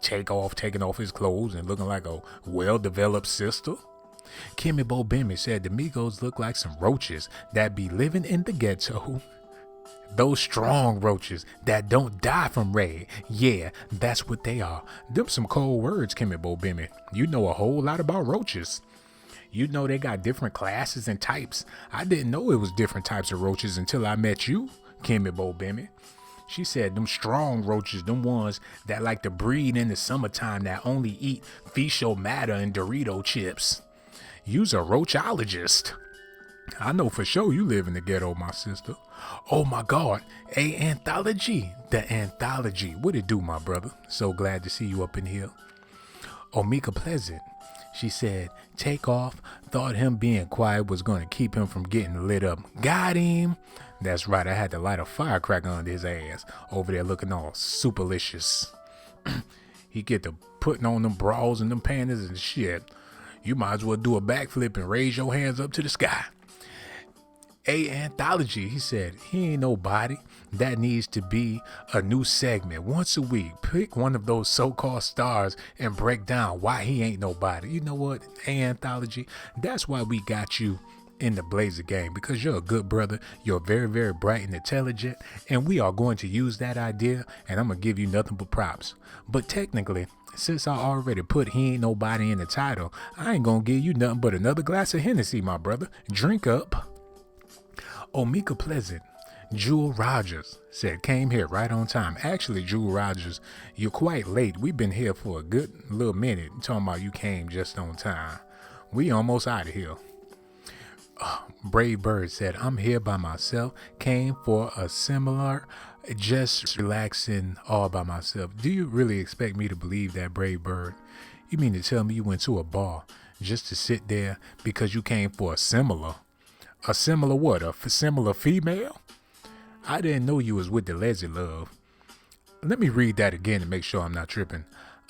Takeoff taking off his clothes and looking like a well-developed sister. Kimmy Bobemi said the Migos look like some roaches that be living in the ghetto. Those strong roaches that don't die from raid. Yeah, that's what they are. Them some cold words, Kimmy Bobemi. You know a whole lot about roaches. You know they got different classes and types. I didn't know it was different types of roaches until I met you, Kimmy Bobemi. She said them strong roaches, them ones that like to breed in the summertime that only eat fecal matter and Dorito chips. You's a roachologist. I know for sure you live in the ghetto, my sister. Oh my God, a anthology. The anthology. What it do, my brother? So glad to see you up in here. Omika Pleasant. She said, Takeoff thought him being quiet was going to keep him from getting lit up. Got him. That's right, I had to light a firecracker under his ass over there looking all superlicious. He get to putting on them bras and them panties and shit. You might as well do a backflip and raise your hands up to the sky. A anthology, he said, he ain't nobody. That needs to be a new segment once a week. Pick one of those so-called stars and break down why he ain't nobody. You know what, A anthology, that's why we got you in the Blazer game, because you're a good brother, you're very, very bright and intelligent, and we are going to use that idea, and I'm going to give you nothing but props. But technically, since I already put he ain't nobody in the title, I ain't going to give you nothing but another glass of Hennessy, my brother. Drink up. Omika Pleasant, Jewel Rogers said, came here right on time. Actually, Jewel Rogers, you're quite late. We've been here for a good little minute talking about you came just on time. We almost out of here. Brave Bird said, I'm here by myself, came for a similar, just relaxing all by myself. Do you really expect me to believe that, Brave Bird? You mean to tell me you went to a bar just to sit there because you came for a similar? A similar what? A similar female? I didn't know you was with the Leslie Love. Let me read that again to make sure I'm not tripping.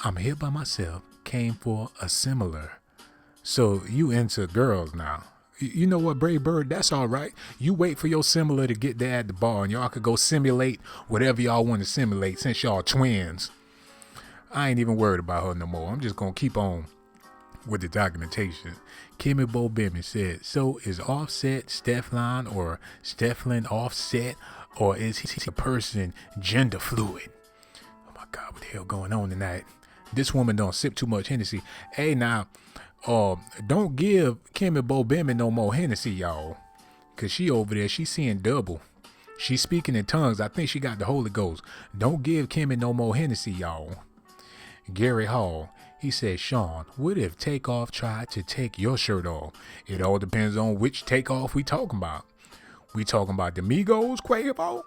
I'm here by myself, came for a similar. So you into girls now. You know what, Brave Bird? That's all right. You wait for your similar to get there at the bar and y'all could go simulate whatever y'all want to simulate since y'all twins. I ain't even worried about her no more. I'm just going to keep on with the documentation. Kimmy Bo Bimmy said, so is Offset Stefan or Stefan Offset, or is he a person gender fluid? Oh my God, what the hell going on tonight? This woman don't sip too much Hennessy. Hey now, don't give Kimmy Bo Bimmy no more Hennessy, y'all. Cause she over there, she seeing double. She speaking in tongues. I think she got the Holy Ghost. Don't give Kimmy no more Hennessy, y'all. Gary Hall, he said, Sean, what if Takeoff tried to take your shirt off? It all depends on which Takeoff we talking about. We talking about the MIGOS Quavo,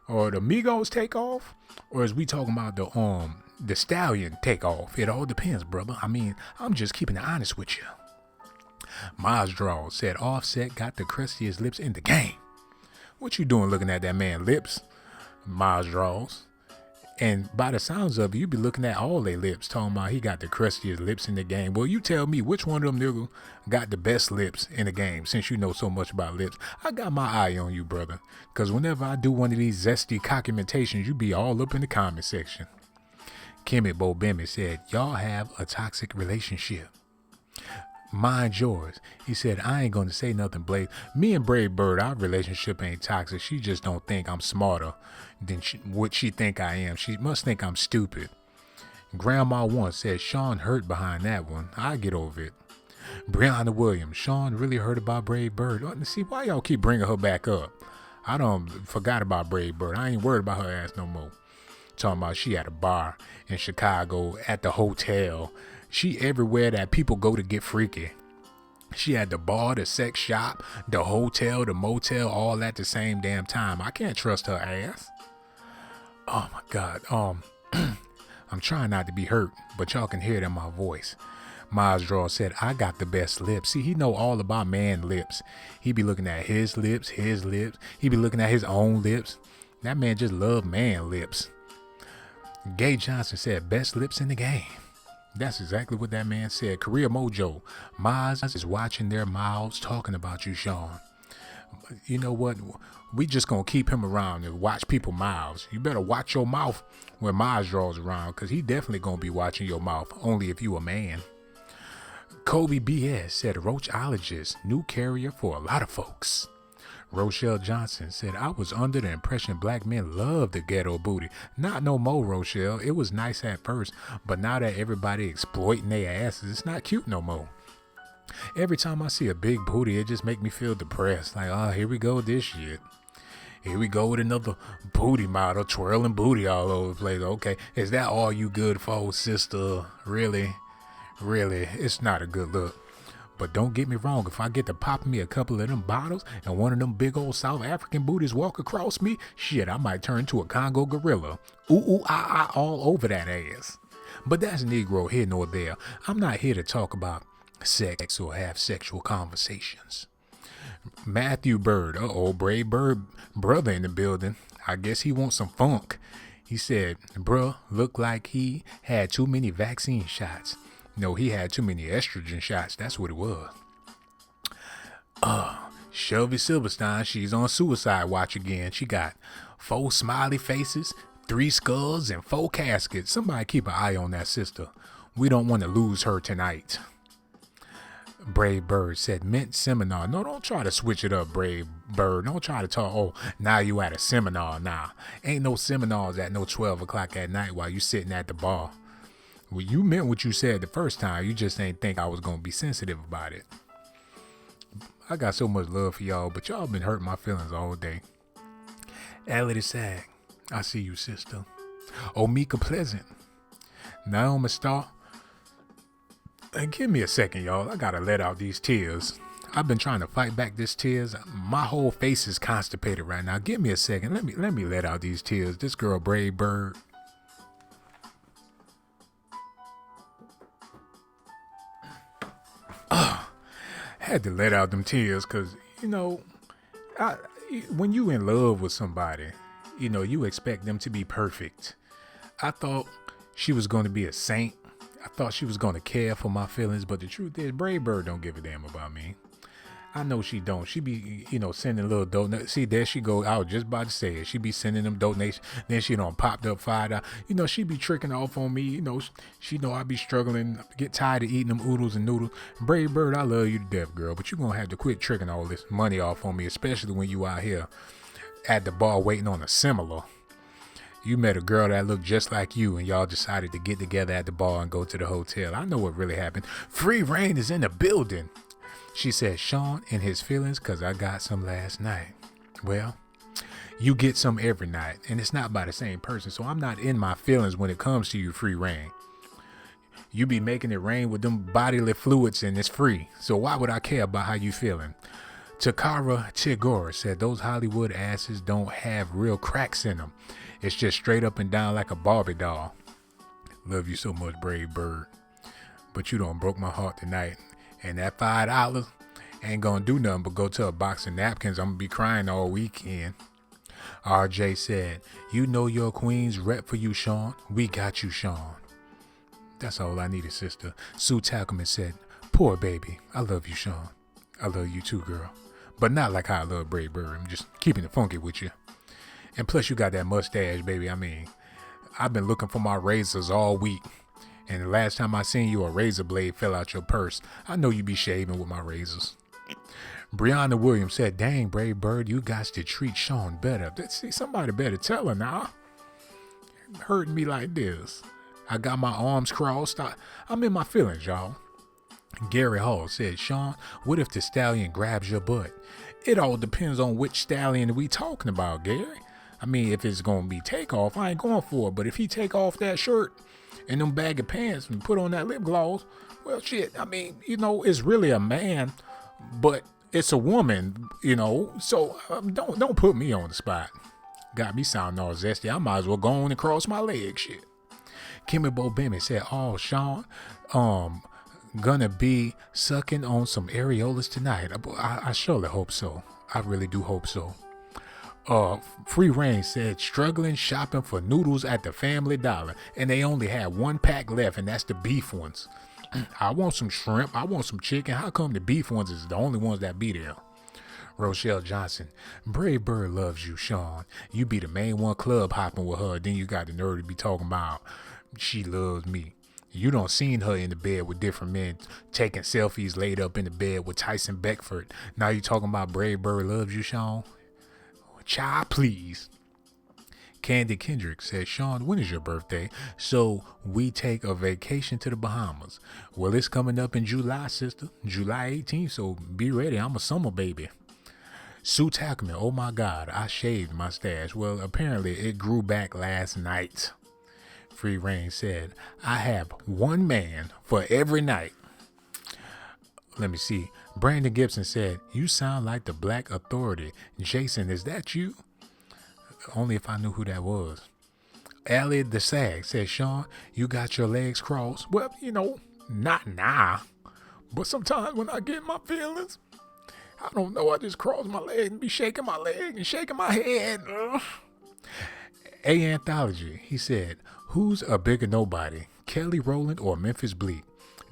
or the MIGOS Takeoff, or is we talking about the Stallion Takeoff? It all depends, brother. I mean, I'm just keeping it honest with you. Miles Draw said, Offset got the crustiest lips in the game. What you doing looking at that man lips? Miles Draws. And by the sounds of it, you be looking at all their lips, talking about he got the crustiest lips in the game. Well, you tell me which one of them niggas got the best lips in the game, since you know so much about lips. I got my eye on you, brother. Because whenever I do one of these zesty cockimentations, you be all up in the comment section. Kimmy Bo Bimmy said, y'all have a toxic relationship. Mind yours. He said, I ain't going to say nothing, Blake. Me and Brave Bird, our relationship ain't toxic. She just don't think I'm smarter than what she think I am. She must think I'm stupid. Grandma once said, Sean hurt behind that one. I get over it. Brianna Williams, Sean really heard about Brave Bird. See, why y'all keep bringing her back up? I done forgot about Brave Bird. I ain't worried about her ass no more. Talking about she at a bar in Chicago, at the hotel. She everywhere that people go to get freaky. She had the bar, the sex shop, the hotel, the motel, all at the same damn time. I can't trust her ass. Oh my God. I'm trying not to be hurt, but y'all can hear it in my voice. Miles Draw said, I got the best lips. See, he know all about man lips. He be looking at his lips. He be looking at his own lips. That man just love man lips. Gay Johnson said, best lips in the game. That's exactly what that man said. Career Mojo. Miles is watching their mouths talking about you, Sean. You know what? We just going to keep him around and watch people's mouths. You better watch your mouth when Miles draws around, because he definitely going to be watching your mouth, only if you a man. Kobe BS said, roachologist, new carrier for a lot of folks. Rochelle Johnson said, I was under the impression black men love the ghetto booty. Not no more, Rochelle. It was nice at first, but now that everybody exploiting their asses, it's not cute no more. Every time I see a big booty, it just make me feel depressed. Like, oh, here we go, this shit. Here we go with another booty model, twirling booty all over the place. Okay, is that all you good for, sister? Really? Really? It's not a good look. But don't get me wrong, if I get to popping me a couple of them bottles and one of them big old South African booties walk across me, shit, I might turn to a Congo gorilla. Ooh, ooh, ah, ah, all over that ass. But that's Negro here nor there. I'm not here to talk about sex or have sexual conversations. Matthew Bird, Brave Bird brother in the building. I guess he wants some funk. He said, bruh, looked like he had too many vaccine shots. No, he had too many estrogen shots. That's what it was. Shelby Silverstein, she's on suicide watch again. She got 4 smiley faces, 3 skulls, and 4 caskets. Somebody keep an eye on that sister. We don't want to lose her tonight. Brave Bird said, Mint seminar. No, don't try to switch it up, Brave Bird. Don't try to talk, now you at a seminar. Nah, ain't no seminars at no 12 o'clock at night while you sitting at the bar. Well, you meant what you said the first time. You just ain't think I was going to be sensitive about it. I got so much love for y'all, but y'all been hurting my feelings all day. Ality Sag, I see you, sister. Omika Pleasant. Naomi Star. And give me a second, y'all. I got to let out these tears. I've been trying to fight back these tears. My whole face is constipated right now. Give me a second. Let me let out these tears. This girl, Brave Bird. Had to let out them tears because, when you in love with somebody, you expect them to be perfect. I thought she was going to be a saint. I thought she was going to care for my feelings, but the truth is, Brave Bird don't give a damn about me. I know she don't. She be, sending little donations. See, there she go. I was just about to say it. She be sending them donations. Then she done popped up $5. She be tricking off on me. She know I be struggling. Get tired of eating them oodles and noodles. Brave Bird, I love you to death, girl. But you going to have to quit tricking all this money off on me, especially when you out here at the bar waiting on a similar. You met a girl that looked just like you and y'all decided to get together at the bar and go to the hotel. I know what really happened. Free reign is in the building. She said, Sean and his feelings because I got some last night. Well, you get some every night, and it's not by the same person, so I'm not in my feelings when it comes to you, Free reign. You be making it rain with them bodily fluids, and it's free, so why would I care about how you feeling? Takara Tigor said, those Hollywood asses don't have real cracks in them. It's just straight up and down like a Barbie doll. Love you so much, Brave Bird. But you done broke my heart tonight. And that $5 ain't gonna do nothing but go to a box of napkins. I'm gonna be crying all weekend. RJ said, you know your queen's rep for you, Sean. We got you, Sean. That's all I needed, sister. Sue Tackleman said, poor baby. I love you, Sean. I love you too, girl. But not like how I love Brave Bird. I'm just keeping it funky with you. And plus you got that mustache, baby. I mean, I've been looking for my razors all week. And the last time I seen you, a razor blade fell out your purse. I know you be shaving with my razors. Brianna Williams said, dang, Brave Bird, you got to treat Sean better. See, somebody better tell her now. Hurting me like this. I got my arms crossed. I'm in my feelings, y'all. Gary Hall said, Sean, what if the stallion grabs your butt? It all depends on which stallion we talking about, Gary. I mean, if it's going to be Takeoff, I ain't going for it. But if he take off that shirt and them baggy pants and put on that lip gloss, well, shit, I mean, it's really a man, but it's a woman, so don't put me on the spot. Got me sounding all zesty. I might as well go on and cross my legs, shit. Kimmy Bobemi said, oh, Sean, gonna be sucking on some areolas tonight. I surely hope so. I really do hope so. Free Reign said, struggling shopping for noodles at the Family Dollar, and they only had 1 pack left, and that's the beef ones. I want some shrimp. I want some chicken. How come the beef ones is the only ones that be there? Rochelle Johnson, Brave Bird loves you, Sean. You be the main one club hopping with her, then you got the nerve to be talking about she loves me. You done seen her in the bed with different men, taking selfies laid up in the bed with Tyson Beckford. Now you talking about Brave Bird loves you, Sean? Child, please. Candy Kendrick said, Sean, when is your birthday? So we take a vacation to the Bahamas. Well, it's coming up in July, sister. July 18th, so be ready. I'm a summer baby. Sue Tackman, oh my God, I shaved my stash. Well, apparently it grew back last night. Free Reign said, I have one man for every night. Let me see. Brandon Gibson said, you sound like the Black Authority. Jason, is that you? Only if I knew who that was. Allie the Sag said, Sean, you got your legs crossed? Well, not now. But sometimes when I get my feelings, I don't know, I just cross my leg and be shaking my leg and shaking my head. A Anthology, he said, who's a bigger nobody, Kelly Rowland or Memphis Bleak?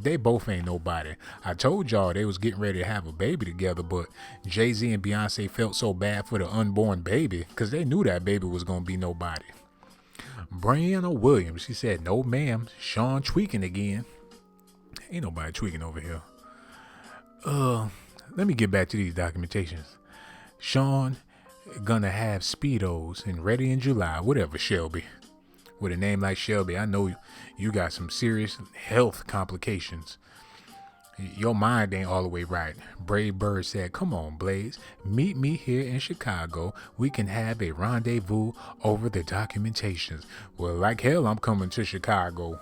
They both ain't nobody. I told y'all they was getting ready to have a baby together, but Jay-Z and Beyonce felt so bad for the unborn baby because they knew that baby was going to be nobody. Brianna Williams, she said, no ma'am, Sean tweaking again. Ain't nobody tweaking over here. Let me get back to these documentations. Sean gonna have Speedos and ready in July, whatever, Shelby. With a name like Shelby, I know you got some serious health complications. Your mind ain't all the way right. Brave Bird said, come on, Blaze, meet me here in Chicago. We can have a rendezvous over the documentations. Well, like hell, I'm coming to Chicago.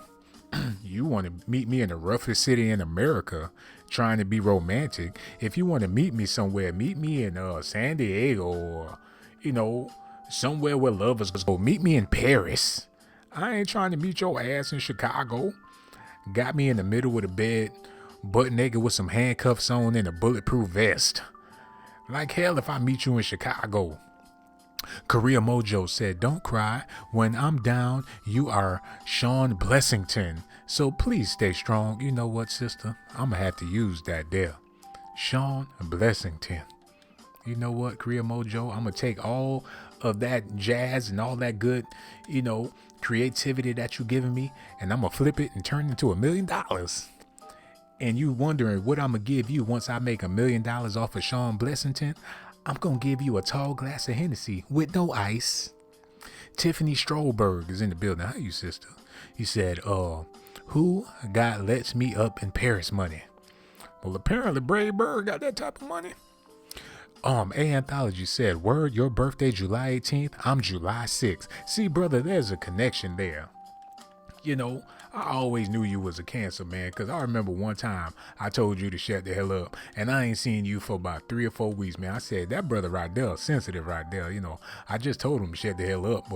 You want to meet me in the roughest city in America, trying to be romantic. If you want to meet me somewhere, meet me in San Diego or, somewhere where lovers go. Meet me in Paris. I ain't trying to meet your ass in Chicago. Got me in the middle of the bed, butt naked with some handcuffs on and a bulletproof vest. Like hell if I meet you in Chicago. Korea Mojo said, don't cry. When I'm down, you are Sean Blessington. So please stay strong. You know what, sister? I'm going to have to use that there. Sean Blessington. You know what, Korea Mojo? I'm going to take all of that jazz and all that good, creativity that you giving me, and I'm going to flip it and turn it into $1 million. And you wondering what I'm going to give you once I make $1 million off of Sean Blessington? I'm going to give you a tall glass of Hennessy with no ice. Tiffany Strollberg is in the building. How you, sister? He said, who got lets me up in Paris money? Well, apparently Brave Bird got that type of money. A Anthology said, word, your birthday July 18th, I'm July 6th. See, brother, there's a connection there. I always knew you was a Cancer, man, because I remember one time I told you to shut the hell up, and I ain't seen you for about 3 or 4 weeks, man. I said, that brother right there, sensitive right there, I just told him to shut the hell up,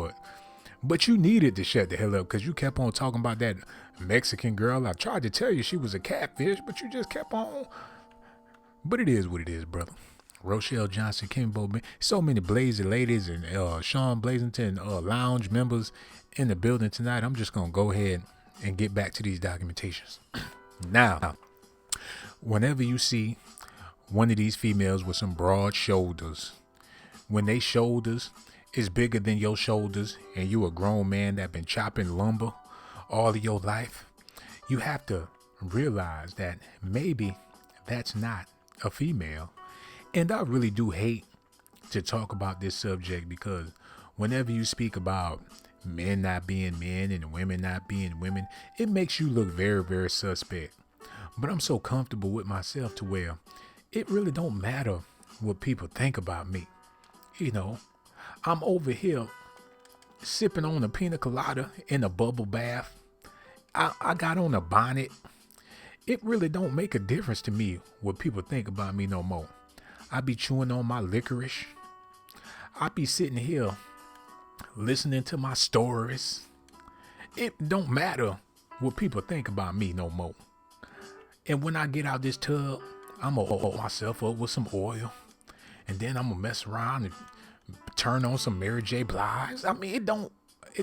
but you needed to shut the hell up because you kept on talking about that Mexican girl. I tried to tell you she was a catfish, but you just kept on. But it is what it is, brother. Rochelle Johnson, Kimbo, so many Blazer ladies and Sean Blazington lounge members in the building tonight. I'm just going to go ahead and get back to these documentations. Now, whenever you see one of these females with some broad shoulders, when they shoulders is bigger than your shoulders and you a grown man that been chopping lumber all of your life, you have to realize that maybe that's not a female. And I really do hate to talk about this subject because whenever you speak about men not being men and women not being women, it makes you look very, very suspect. But I'm so comfortable with myself to where it really don't matter what people think about me. I'm over here sipping on a pina colada in a bubble bath. I got on a bonnet. It really don't make a difference to me what people think about me no more. I be chewing on my licorice. I be sitting here listening to my stories. It don't matter what people think about me no more. And when I get out this tub, I'm going to oil myself up with some oil. And then I'm going to mess around and turn on some Mary J. Blige. I mean, it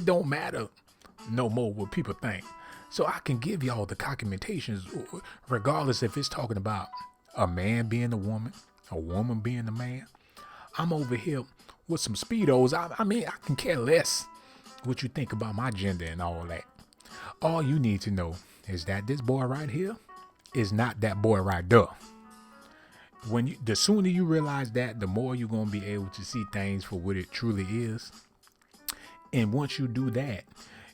don't matter no more what people think. So I can give y'all the documentations regardless if it's talking about a man being a woman being a man. I'm over here with some Speedos. I mean, I can care less what you think about my gender and all that. All you need to know is that this boy right here is not that boy right there. The sooner you realize that, the more you're going to be able to see things for what it truly is. And once you do that,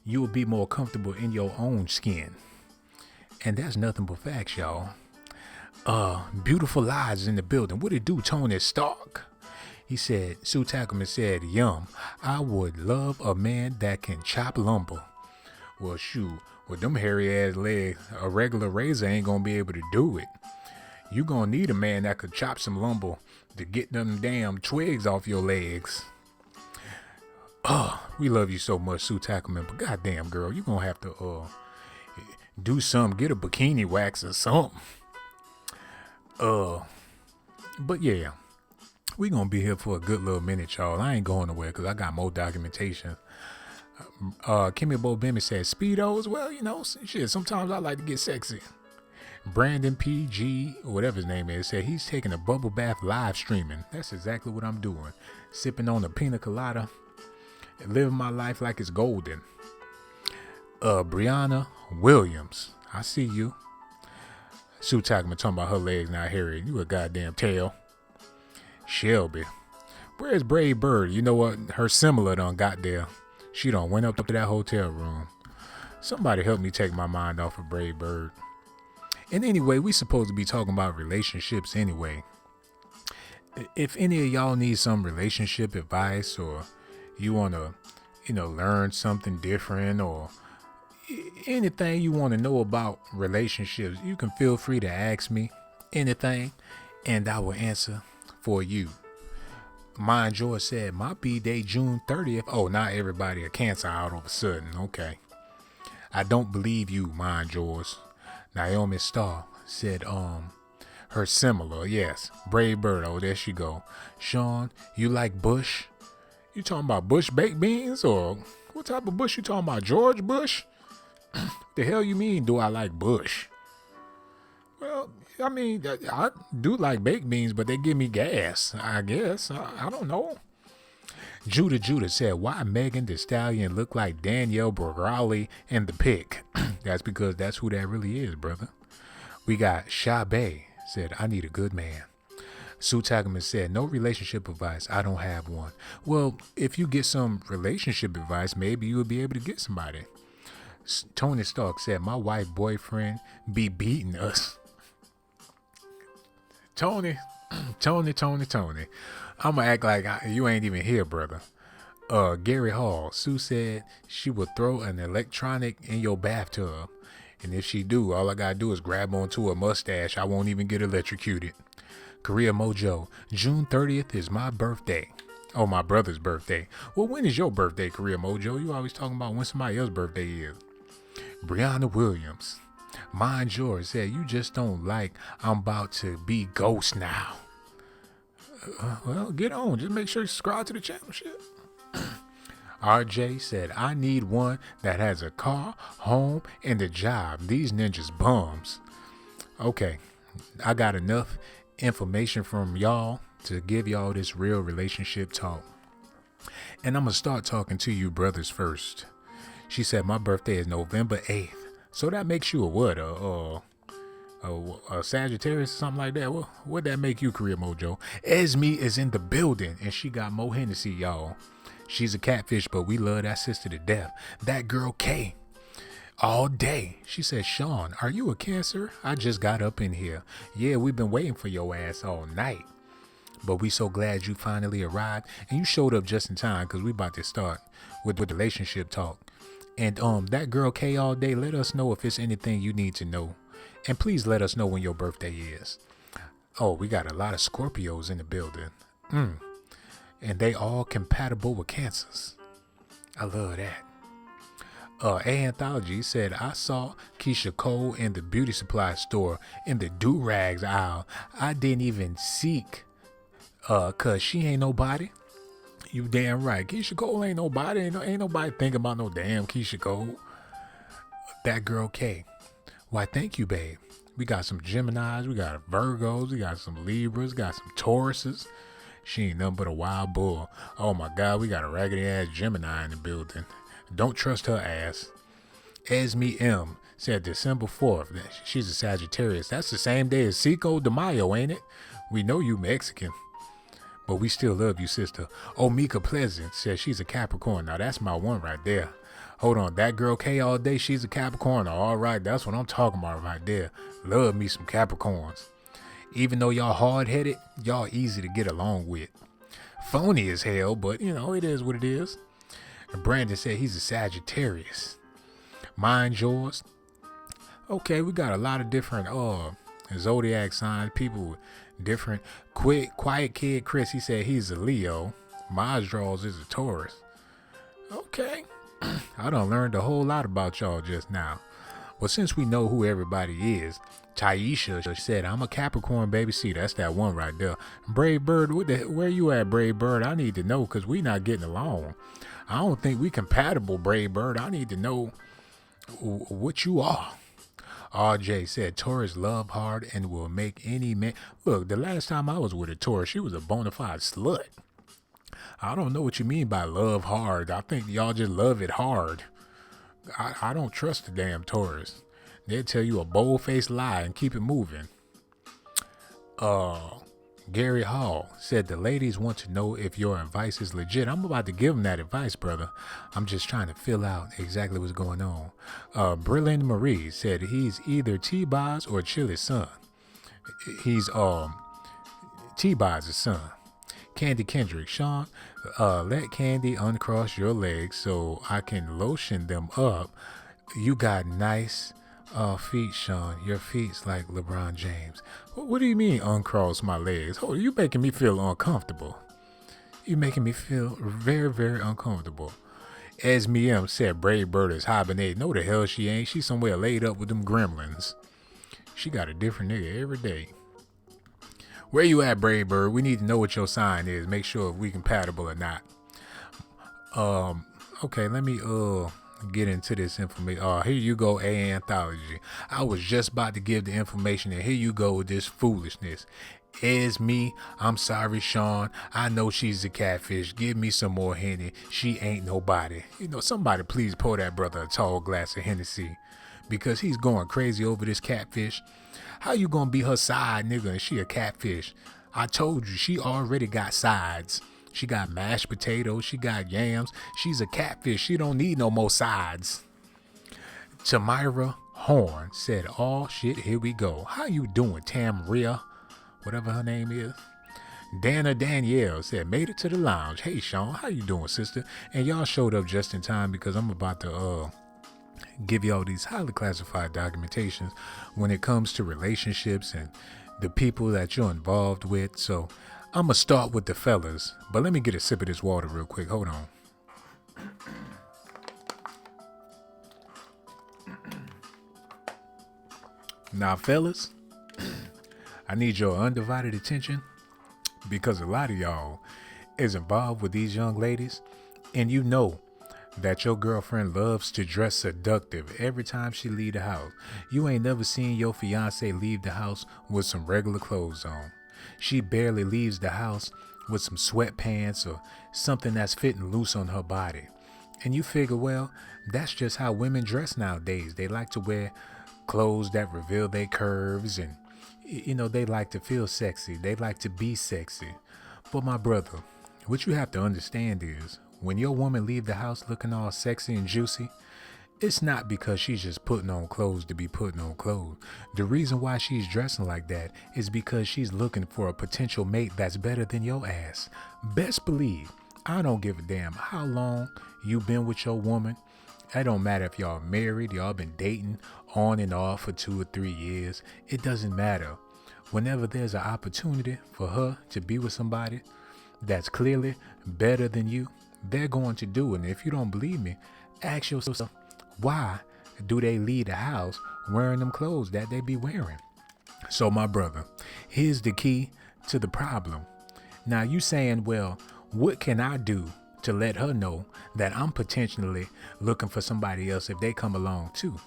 you'll be more comfortable in your own skin. And that's nothing but facts, y'all. Beautiful Lies in the building. What it do, Tony Stark? He said, Sue Tackleman said, yum, I would love a man that can chop lumber. Well, shoot, with them hairy ass legs, a regular razor ain't gonna be able to do it. You gonna need a man that could chop some lumber to get them damn twigs off your legs. We love you so much, Sue Tackleman, but goddamn girl, you gonna have to do something, get a bikini wax or something. But yeah, we gonna be here for a good little minute, y'all. I ain't going nowhere because I got more documentation. Kimmy Bo Bimmy said Speedos. Well, you know, shit, sometimes I like to get sexy. Brandon PG, or whatever his name is, said he's taking a bubble bath live streaming. That's exactly what I'm doing. Sipping on a pina colada and living my life like it's golden. Brianna Williams, I see you. Sue Tackleman talking about her legs not hairy. You a goddamn tail. Shelby, where's Brave Bird? You know what? Her similar done got there. She done went up to that hotel room. Somebody help me take my mind off of Brave Bird. And anyway, we supposed to be talking about relationships anyway. If any of y'all need some relationship advice, or you want to, learn something different, or anything you want to know about relationships, you can feel free to ask me anything, and I will answer for you. Mind George said, my B-Day June 30th. Oh, not everybody a Cancer out of a sudden. Okay. I don't believe you, Mind George. Naomi Starr said, her similar. Yes. Brave Bird. Oh, there she go. Sean, you like Bush? You talking about Bush baked beans, or what type of Bush you talking about? George Bush? The hell you mean, do I like Bush? Well, I mean, I do like baked beans, but they give me gas, I guess. I don't know. Judah said, why Megan Thee Stallion look like Danielle Bregoli in the pic? That's because that's who that really is, brother. We got Shabay said, I need a good man. Sue Tackleman said, no relationship advice. I don't have one. Well, if you get some relationship advice, maybe you will be able to get somebody. Tony Stark said, my wife boyfriend be beating us. Tony. I'm going to act like you ain't even here, brother. Gary Hall. Sue said she would throw an electronic in your bathtub. And if she do, all I got to do is grab onto a mustache. I won't even get electrocuted. Korea Mojo. June 30th is my birthday. Oh, my brother's birthday. Well, when is your birthday, Korea Mojo? You always talking about when somebody else's birthday is. Brianna Williams. Mind George said, you just don't like I'm about to be ghost now. Well, get on. Just make sure you subscribe to the channel. Shit. RJ said, I need one that has a car, home, and a job. These ninjas bums. Okay. I got enough information from y'all to give y'all this real relationship talk. And I'm going to start talking to you brothers first. She said, my birthday is November 8th. So that makes you a what? A Sagittarius or something like that? What'd that make you, Korea Mojo? Esme is in the building, and she got Mo Hennessy, y'all. She's a catfish, but we love that sister to death. That girl K. All day. She said, Sean, are you a Cancer? I just got up in here. Yeah, we've been waiting for your ass all night. But we so glad you finally arrived, and you showed up just in time, because we about to start with the relationship talk. And that girl K all day, let us know if it's anything you need to know. And please let us know when your birthday is. Oh, we got a lot of Scorpios in the building. And they all compatible with Cancers. I love that. Anthology said, I saw Keisha Cole in the beauty supply store in the do-rags aisle. I didn't even seek, cause she ain't nobody. You damn right. Keisha Cole ain't nobody. Ain't nobody thinking about no damn Keisha Cole. That girl K. Why, thank you, babe. We got some Geminis, we got Virgos, we got some Libras, got some Tauruses. She ain't nothing but a wild bull. Oh my God, we got a raggedy ass Gemini in the building. Don't trust her ass. Esme M said December 4th. She's a Sagittarius. That's the same day as Cinco de Mayo, ain't it? We know you Mexican, but we still love you, sister. Omika Pleasant says she's a Capricorn. Now that's my one right there. Hold on, that girl K all day, she's a Capricorn. All right, that's what I'm talking about right there. Love me some Capricorns. Even though y'all hard-headed, y'all easy to get along with. phony as hell, but it is what it is. And Brandon said he's a Sagittarius. Mind yours. Okay, we got a lot of different zodiac signs, people with different. Quiet kid Chris, he said he's a Leo. Maj draws is a Taurus. Okay. I done learned a whole lot about y'all just now. Well, since we know who everybody is, Taisha said, I'm a Capricorn, baby. See, that's that one right there. Brave Bird, where you at, Brave Bird? I need to know because we not getting along. I don't think we compatible, Brave Bird. I need to know what you are. RJ said, Taurus love hard and will make any man. Look, the last time I was with a Taurus, she was a bona fide slut. I don't know what you mean by love hard. I think y'all just love it hard. I don't trust the damn Taurus. They'll tell you a bold-faced lie and keep it moving. Gary Hall said the ladies want to know if your advice is legit. I'm about to give them that advice, brother. I'm just trying to fill out exactly what's going on. Brilliant Marie said he's either T-Boz or Chili's son. He's T-Boz's son. Candy Kendrick, Sean, let Candy uncross your legs so I can lotion them up. You got nice feet, Sean. Your feet's like LeBron James. What do you mean uncross my legs? Oh, you making me feel uncomfortable. You making me feel very, very uncomfortable. Esme M said Brave Bird is hibernating. No, the hell she ain't. She's somewhere laid up with them gremlins. She got a different nigga every day. Where you at, Brave Bird? We need to know what your sign is. Make sure if we compatible or not. Okay, let me get into this information. Here you go, AIN Anthology. I was just about to give the information, and here you go with this foolishness. Is me. I'm sorry, Sean. I know she's a catfish. Give me some more Henny. She ain't nobody. Somebody please pour that brother a tall glass of Hennessy, because he's going crazy over this catfish. How you gonna be her side nigga and she a catfish? I told you, she already got sides. She got mashed potatoes. She got yams. She's a catfish. She don't need no more sides. Tamira Horn said, oh shit, here we go. How you doing, Tamria? Whatever her name is. Dana Danielle said, made it to the lounge. Hey, Sean, how you doing, sister? And y'all showed up just in time because I'm about to give y'all these highly classified documentations when it comes to relationships and the people that you're involved with. So I'm gonna start with the fellas, but let me get a sip of this water real quick. Hold on. Now, fellas, I need your undivided attention because a lot of y'all is involved with these young ladies, and you know that your girlfriend loves to dress seductive every time she leave the house. You ain't never seen your fiance leave the house with some regular clothes on. She barely leaves the house with some sweatpants or something that's fitting loose on her body. And you figure, well, that's just how women dress nowadays. They like to wear clothes that reveal their curves, and they like to feel sexy. They like to be sexy. But my brother, what you have to understand is, when your woman leave the house looking all sexy and juicy, it's not because she's just putting on clothes to be putting on clothes. The reason why she's dressing like that is because she's looking for a potential mate that's better than your ass. Best believe, I don't give a damn how long you've been with your woman. It don't matter if y'all married, y'all been dating on and off for 2 or 3 years. It doesn't matter. Whenever there's an opportunity for her to be with somebody that's clearly better than you, they're going to do it. And if you don't believe me, ask yourself, why do they leave the house wearing them clothes that they be wearing? So my brother, here's the key to the problem. Now you saying, well, what can I do to let her know that I'm potentially looking for somebody else if they come along too?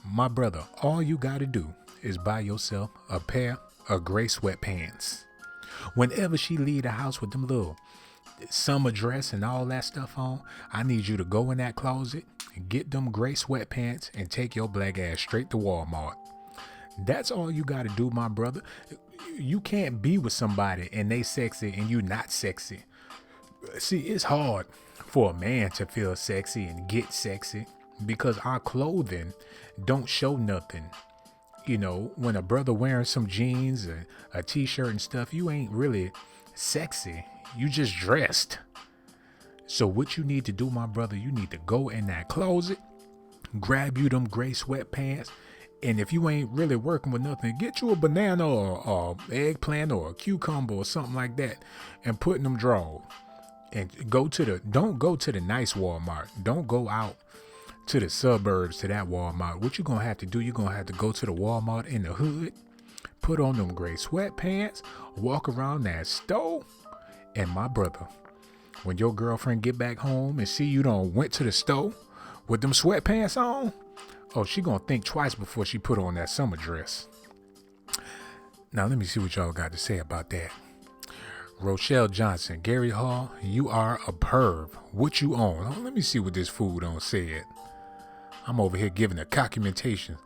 My brother, all you got to do is buy yourself a pair of gray sweatpants. Whenever she leave the house with them little summer dress and all that stuff on, I need you to go in that closet and get them gray sweatpants and take your black ass straight to Walmart. That's all you got to do, my brother. You can't be with somebody and they sexy and you not sexy. See, it's hard for a man to feel sexy and get sexy because our clothing don't show nothing. When a brother wearing some jeans and a t-shirt and stuff, you ain't really sexy. You just dressed. So what you need to do, my brother, you need to go in that closet, grab you them gray sweatpants, and if you ain't really working with nothing, get you a banana or eggplant or a cucumber or something like that and put in them drawers. And don't go to the nice Walmart. Don't go out to the suburbs to that Walmart. What you're going to have to do, you're going to have to go to the Walmart in the hood, put on them gray sweatpants, walk around that store. And my brother, when your girlfriend get back home and see you done went to the store with them sweatpants on, oh, she gonna think twice before she put on that summer dress. Now let me see what y'all got to say about that. Rochelle Johnson, Gary Hall, you are a perv. What you on? Oh, let me see what this fool done said. I'm over here giving a documentation,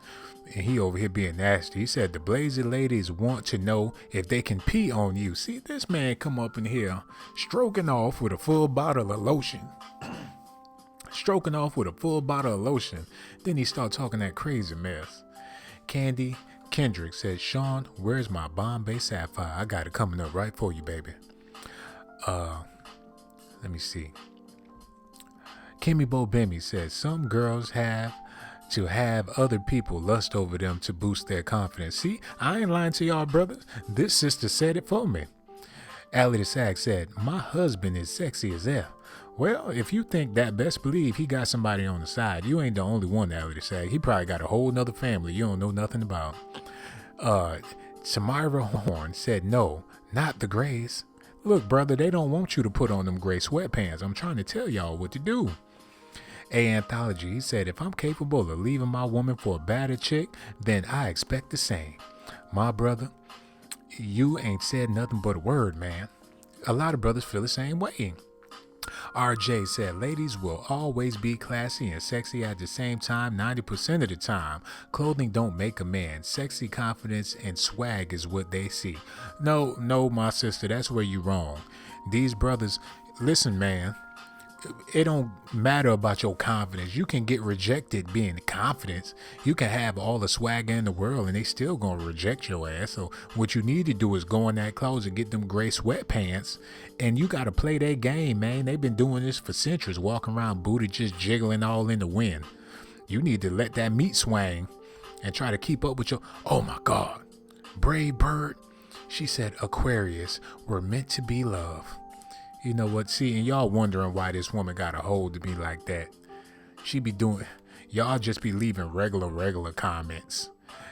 and he over here being nasty. He said the Blazy ladies want to know if they can pee on you. See, this man come up in here stroking off with a full bottle of lotion. Then he start talking that crazy mess. Candy Kendrick said, Sean, where's my Bombay Sapphire? I got it coming up right for you, baby. Let me see. Kimmy Bobemi said, some girls have to have other people lust over them to boost their confidence. See, I ain't lying to y'all, brothers. This sister said it for me. Allie the Sag said, my husband is sexy as F. Well, if you think that, best believe he got somebody on the side. You ain't the only one, Allie the Sag. He probably got a whole nother family you don't know nothing about. Samira Horn said, no, not the grays. Look, brother, they don't want you to put on them gray sweatpants. I'm trying to tell y'all what to do. A Anthology, he said, if I'm capable of leaving my woman for a badder chick, then I expect the same. My brother, you ain't said nothing but a word, man. A lot of brothers feel the same way. RJ said, ladies will always be classy and sexy at the same time 90% of the time. Clothing don't make a man. Sexy confidence and swag is what they see. No, my sister, that's where you wrong. These brothers, listen, man, it don't matter about your confidence. You can get rejected being confident. You can have all the swagger in the world and they still gonna reject your ass. So what you need to do is go in that closet, get them gray sweatpants, and you gotta play that game, man. They've been doing this for centuries, walking around booty just jiggling all in the wind. You need to let that meat swing and try to keep up with your, oh my God, Brave Bird. She said Aquarius were meant to be loved. You know what? See, and y'all wondering why this woman got a hold of me like that. She be doing, y'all just be leaving regular comments.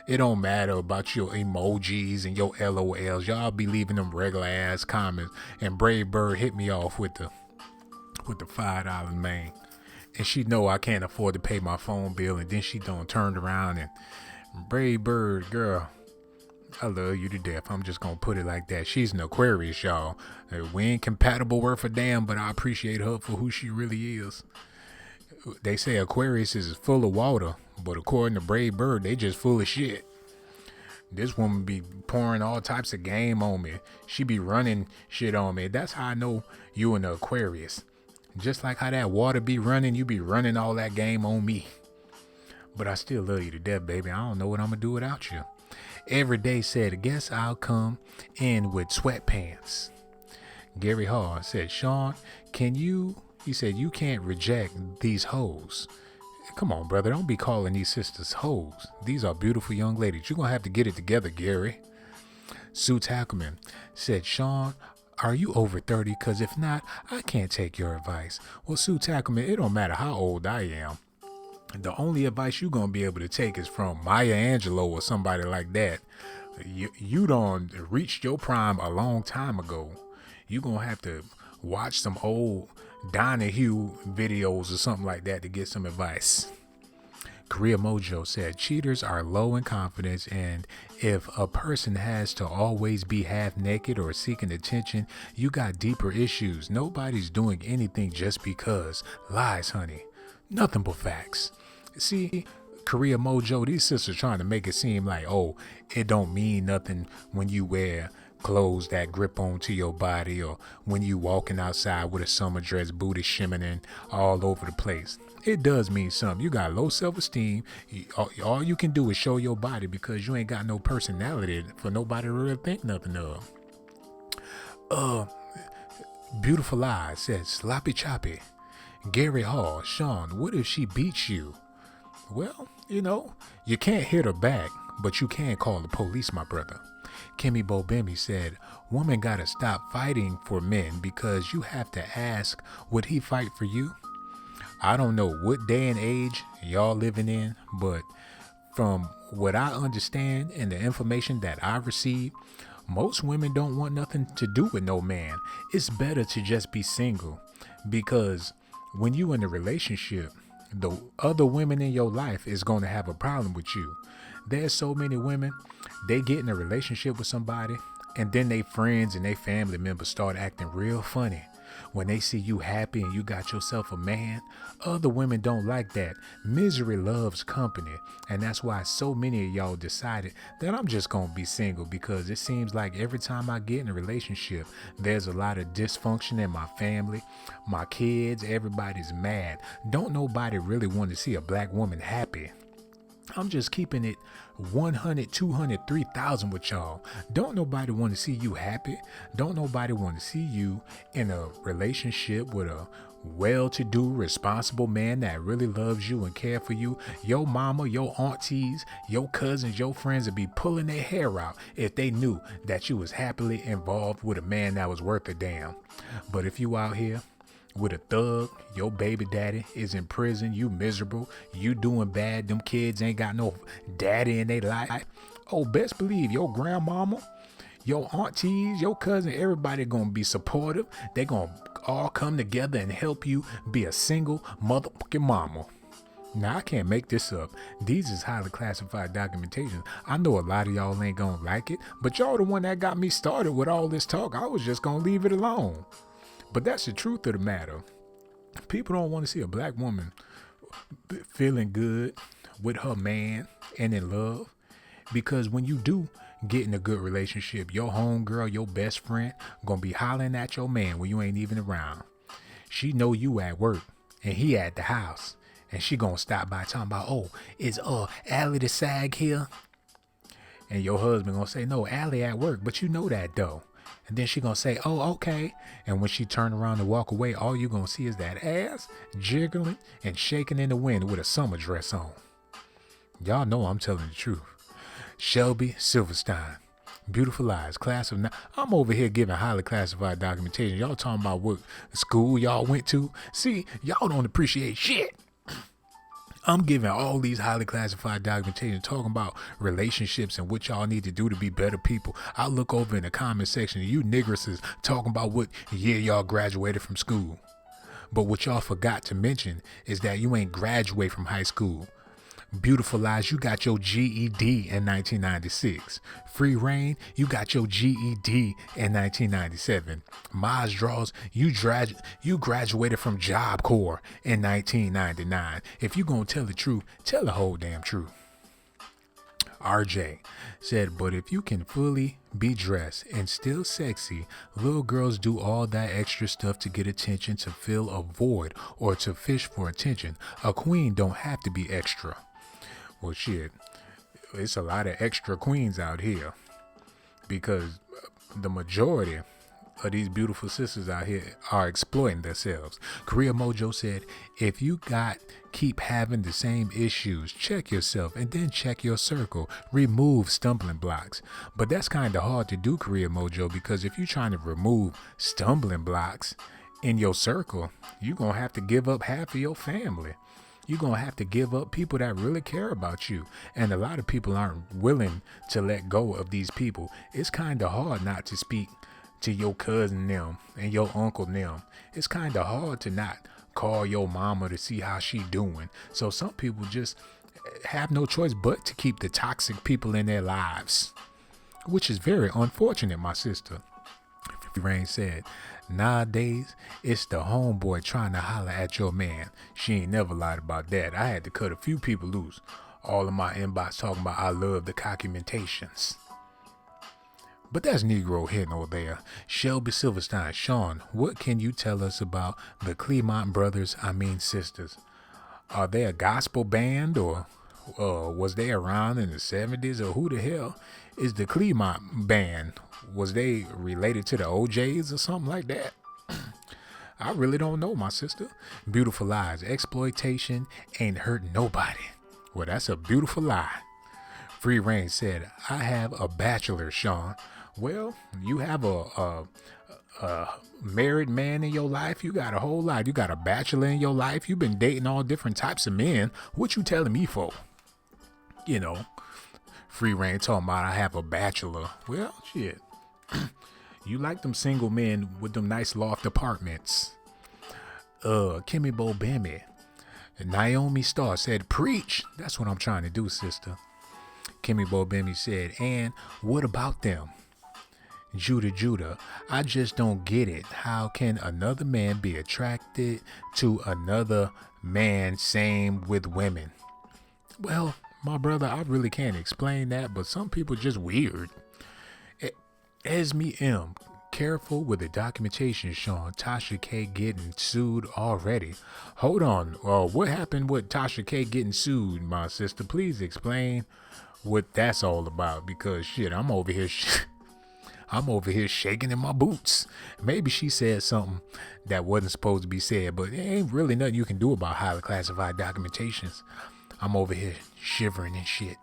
It don't matter about your emojis and your LOLs. Y'all be leaving them regular ass comments. And Brave Bird hit me off with the $5 man. And she know I can't afford to pay my phone bill. And then she done turned around and Brave Bird, girl, I love you to death. I'm just going to put it like that. She's an Aquarius, y'all. We ain't compatible worth a damn, but I appreciate her for who she really is. They say Aquarius is full of water, but according to Brave Bird, they just full of shit. This woman be pouring all types of game on me. She be running shit on me. That's how I know you an Aquarius. Just like how that water be running, you be running all that game on me. But I still love you to death, baby. I don't know what I'm going to do without you. Everyday said, I guess I'll come in with sweatpants. Gary Hall said, Sean, he said, you can't reject these hoes. Come on, brother, don't be calling these sisters hoes. These are beautiful young ladies. You're going to have to get it together, Gary. Sue Tackleman said, Sean, are you over 30? Because if not, I can't take your advice. Well, Sue Tackleman, it don't matter how old I am. The only advice you're going to be able to take is from Maya Angelou or somebody like that. You done reached your prime a long time ago. You're going to have to watch some old Donahue videos or something like that to get some advice. Korea Mojo said, cheaters are low in confidence, and if a person has to always be half naked or seeking attention, you got deeper issues. Nobody's doing anything just because. Lies, honey. Nothing but facts. See, Korea Mojo, these sisters trying to make it seem like, oh, it don't mean nothing when you wear clothes that grip onto your body or when you walking outside with a summer dress, booty shimmering all over the place. It does mean something. You got low self-esteem. All you can do is show your body because you ain't got no personality for nobody to really think nothing of. Beautiful Eyes said sloppy choppy. Gary Hall, Sean, what if she beats you? Well, you can't hit her back, but you can call the police, my brother. Kimmy Bobemi said, women gotta stop fighting for men because you have to ask, would he fight for you? I don't know what day and age y'all living in, but from what I understand and the information that I receive, most women don't want nothing to do with no man. It's better to just be single, because when you in a relationship, the other women in your life is going to have a problem with you. There's so many women, they get in a relationship with somebody, and then they friends and they family members start acting real funny. When they see you happy and you got yourself a man, other women don't like that. Misery loves company. And that's why so many of y'all decided that I'm just going to be single, because it seems like every time I get in a relationship, there's a lot of dysfunction in my family. My kids, everybody's mad. Don't nobody really want to see a black woman happy. I'm just keeping it 100, 200, 3,000 with y'all. Don't nobody want to see you happy. Don't nobody want to see you in a relationship with a well-to-do, responsible man that really loves you and care for you. Your mama, your aunties, your cousins, your friends would be pulling their hair out if they knew that you was happily involved with a man that was worth a damn. But if you out here with a thug, your baby daddy is in prison, you miserable, you doing bad, them kids ain't got no daddy in their life, oh, best believe your grandmama, your aunties, your cousin, everybody gonna be supportive. They gonna all come together and help you be a single motherfucking mama. Now, I can't make this up. These is highly classified documentation. I know a lot of y'all ain't gonna like it, but y'all the one that got me started with all this talk. I was just gonna leave it alone. But that's the truth of the matter. People don't want to see a black woman feeling good with her man and in love, because when you do get in a good relationship, your homegirl, your best friend, gonna be hollering at your man when you ain't even around. She know you at work and he at the house, and she gonna stop by talking about, oh, is Allie the sag here? And your husband gonna say, no, Allie at work, but you know that though. And then she gonna say, oh, okay. And when she turn around and walk away, all you gonna see is that ass jiggling and shaking in the wind with a summer dress on. Y'all know I'm telling the truth. Shelby Silverstein, Beautiful Eyes, class of 9. I'm over here giving highly classified documentation. Y'all talking about what school y'all went to. See, y'all don't appreciate shit. I'm giving all these highly classified documentation, talking about relationships and what y'all need to do to be better people. I look over in the comment section and you niggeresses talking about what year y'all graduated from school. But what y'all forgot to mention is that you ain't graduate from high school. Beautiful Eyes, you got your GED in 1996. Free Reign, you got your GED in 1997. Maz Draws, you graduated from Job Corps in 1999. If you gonna tell the truth, tell the whole damn truth. RJ said, but if you can fully be dressed and still sexy, little girls do all that extra stuff to get attention, to fill a void, or to fish for attention. A queen don't have to be extra. Well, shit, it's a lot of extra queens out here, because the majority of these beautiful sisters out here are exploiting themselves. Korea Mojo said, if you keep having the same issues, check yourself and then check your circle. Remove stumbling blocks. But that's kind of hard to do, Korea Mojo, because if you're trying to remove stumbling blocks in your circle, you're going to have to give up half of your family. You're going to have to give up people that really care about you. And a lot of people aren't willing to let go of these people. It's kind of hard not to speak to your cousin them and your uncle them. It's kind of hard to not call your mama to see how she doing. So some people just have no choice but to keep the toxic people in their lives, which is very unfortunate, my sister. Rain said, nowadays, it's the homeboy trying to holler at your man. She ain't never lied about that. I had to cut a few people loose. All in my inbox talking about I love the documentations. But that's Negro here nor there. Shelby Silverstein, Sean, what can you tell us about the Clemont brothers, sisters? Are they a gospel band, or was they around in the 70s, or who the hell is the Clemont band? Was they related to the OJs or something like that? I really don't know, my sister. Beautiful lies. Exploitation ain't hurt nobody. Well, that's a beautiful lie. Free Reign said, I have a bachelor, Sean. Well, you have a married man in your life. You got a whole lot. You got a bachelor in your life. You've been dating all different types of men. What you telling me for? You know, Free Reign talking about I have a bachelor. Well, shit. You like them single men with them nice loft apartments. Kimmy Bo Bimmy. Naomi Starr said, preach. That's what I'm trying to do, sister. Kimmy Bo Bimmy said, and what about them? Judah, I just don't get it. How can another man be attracted to another man? Same with women. Well, my brother, I really can't explain that, but some people just weird. Esme M. Careful with the documentation, Sean. Tasha K getting sued already. Hold on. What happened with Tasha K getting sued, my sister? Please explain what that's all about, because shit, I'm over here shaking in my boots. Maybe she said something that wasn't supposed to be said, but there ain't really nothing you can do about highly classified documentations. I'm over here shivering and shit.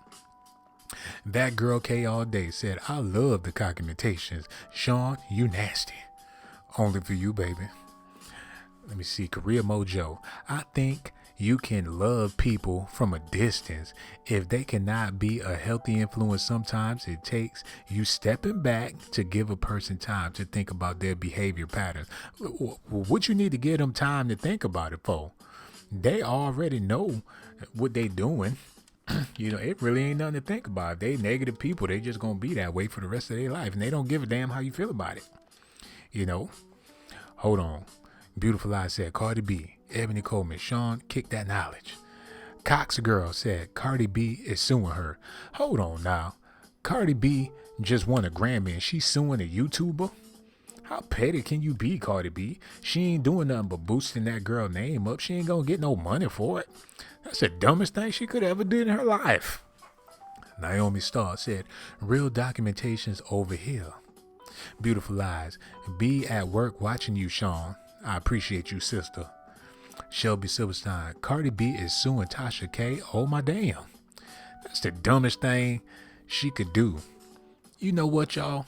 That girl K all day said, I love the documentations. Sean, you nasty. Only for you, baby. Let me see. Korea Mojo. I think you can love people from a distance. If they cannot be a healthy influence, sometimes it takes you stepping back to give a person time to think about their behavior patterns. What you need to give them time to think about it for? They already know what they doing. You know, it really ain't nothing to think about. If they negative people, they just gonna be that way for the rest of their life, and they don't give a damn how you feel about it. You know? Hold on. Beautiful Eyes said, Cardi B, Ebony Coleman, Sean, kick that knowledge. Cox Girl said, Cardi B is suing her. Hold on now. Cardi B just won a Grammy and she's suing a YouTuber? How petty can you be, Cardi B? She ain't doing nothing but boosting that girl name up. She ain't gonna get no money for it. That's the dumbest thing she could ever do in her life. Naomi Starr said, real documentation's over here. Beautiful Lies. Be at work watching you, Sean. I appreciate you, sister. Shelby Silverstein. Cardi B is suing Tasha K. Oh my damn. That's the dumbest thing she could do. You know what, y'all?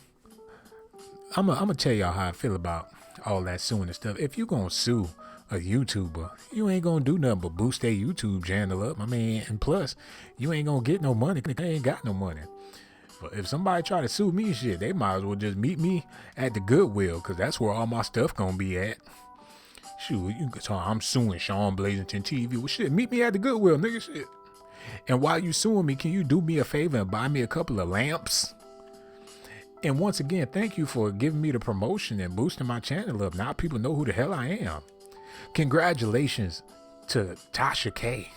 I'm gonna tell y'all how I feel about all that suing and stuff. If you gonna sue a YouTuber, you ain't gonna do nothing but boost their YouTube channel up. I mean, and plus, you ain't gonna get no money. They ain't got no money. But if somebody try to sue me, shit, they might as well just meet me at the Goodwill, because that's where all my stuff gonna be at. Shoot, you can tell I'm suing Sean Blazington TV. Well, shit, meet me at the Goodwill, nigga, shit. And while you suing me, can you do me a favor and buy me a couple of lamps? And once again, thank you for giving me the promotion and boosting my channel up. Now people know who the hell I am. Congratulations to Tasha K.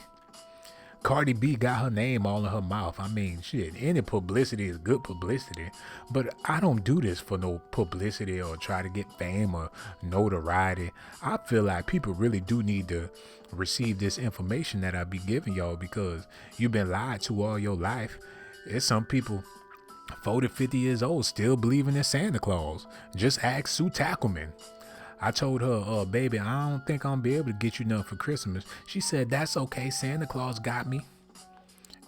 Cardi B got her name all in her mouth. I mean, shit, any publicity is good publicity. But I don't do this for no publicity or try to get fame or notoriety. I feel like people really do need to receive this information that I be giving y'all, because you've been lied to all your life. There's some people 40, 50 years old still believing in Santa Claus. Just ask Sue Tackleman. I told her, baby, I don't think I'm gonna be able to get you nothing for Christmas. She said, that's okay, Santa Claus got me.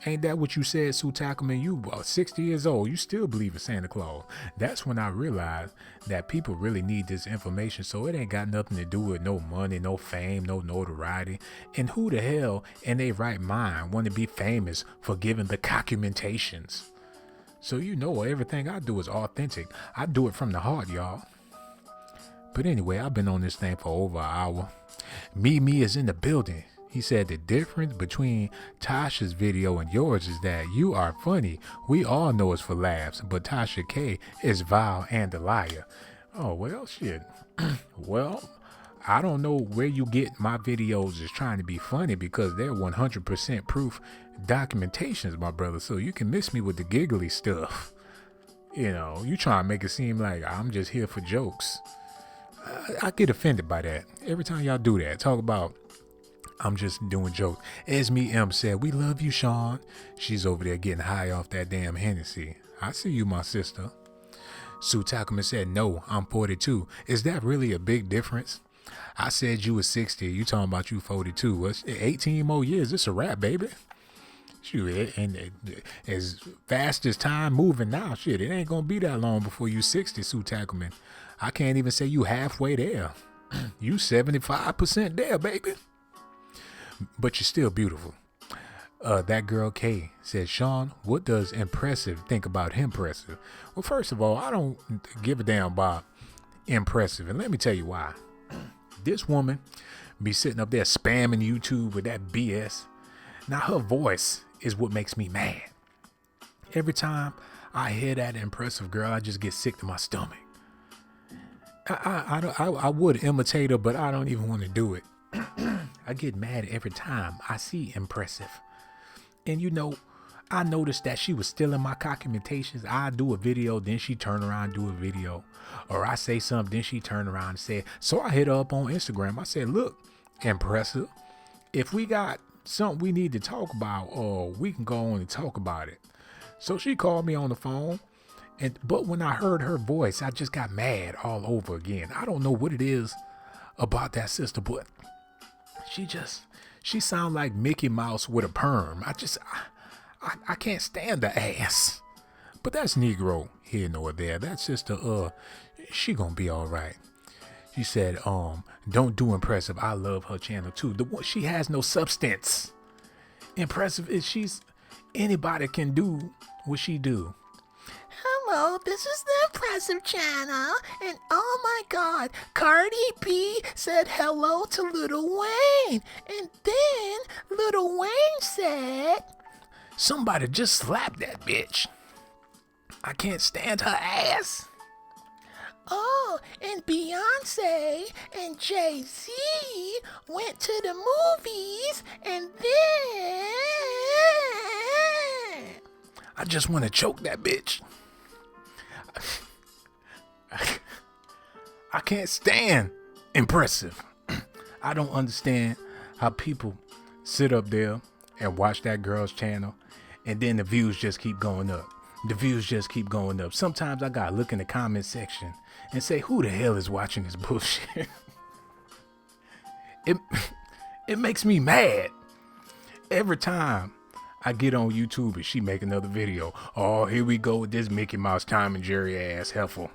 Ain't that what you said, Sue Tackleman? You 60 years old, you still believe in Santa Claus. That's when I realized that people really need this information, so it ain't got nothing to do with no money, no fame, no notoriety. And who the hell in their right mind want to be famous for giving the documentations? So you know everything I do is authentic. I do it from the heart, y'all. But anyway, I've been on this thing for over an hour. Me is in the building. He said the difference between Tasha's video and yours is that you are funny. We all know it's for laughs, but Tasha K is vile and a liar. Oh, well, shit. Well, I don't know where you get my videos is trying to be funny, because they're 100% proof documentations, my brother. So you can miss me with the giggly stuff. You know, you try to make it seem like I'm just here for jokes. I get offended by that. Every time y'all do that, talk about I'm just doing jokes. Esme M said, we love you, Sean. She's over there getting high off that damn Hennessy. I see you, my sister. Sue Tackleman said, no, I'm 42. Is that really a big difference? I said you was 60. You talking about you 42. What's 18 more years? It's a wrap, baby. Shoot, and as fast as time moving now, shit, it ain't gonna be that long before you 60, Sue Tackleman. I can't even say you halfway there. You 75% there, baby. But you're still beautiful. That girl Kay said, Sean, what does impressive think about impressive? Well, first of all, I don't give a damn about impressive, and let me tell you why. This woman be sitting up there spamming YouTube with that BS. Now her voice is what makes me mad. Every time I hear that impressive girl, I just get sick to my stomach. I would imitate her, but I don't even want to do it. I get mad every time I see impressive. And you know, I noticed that she was still in my documentations. I do a video, then she turn around and do a video. Or I say something, then she turn around and say, so I hit her up on Instagram. I said, look, impressive, if we got something we need to talk about, or we can go on and talk about it. So she called me on the phone. But when I heard her voice, I just got mad all over again. I don't know what it is about that sister, but she sound like Mickey Mouse with a perm. I can't stand the ass. But that's Negro here nor there. That sister, she gonna be all right. She said, don't do impressive. I love her channel too. She has no substance. Impressive is anybody can do what she do. Hello, this is the Impressive channel, and oh my god, Cardi B said hello to Lil Wayne, and then Lil Wayne said, somebody just slapped that bitch. I can't stand her ass. Oh, and Beyonce and Jay-Z went to the movies, and then I just want to choke that bitch. I can't stand impressive. I don't understand how people sit up there and watch that girl's channel, and then the views just keep going up. The views just keep going up. Sometimes I gotta look in the comment section and say, who the hell is watching this bullshit? It makes me mad. Every time I get on YouTube and she make another video, oh, here we go with this Mickey Mouse, Tom and Jerry ass heifer.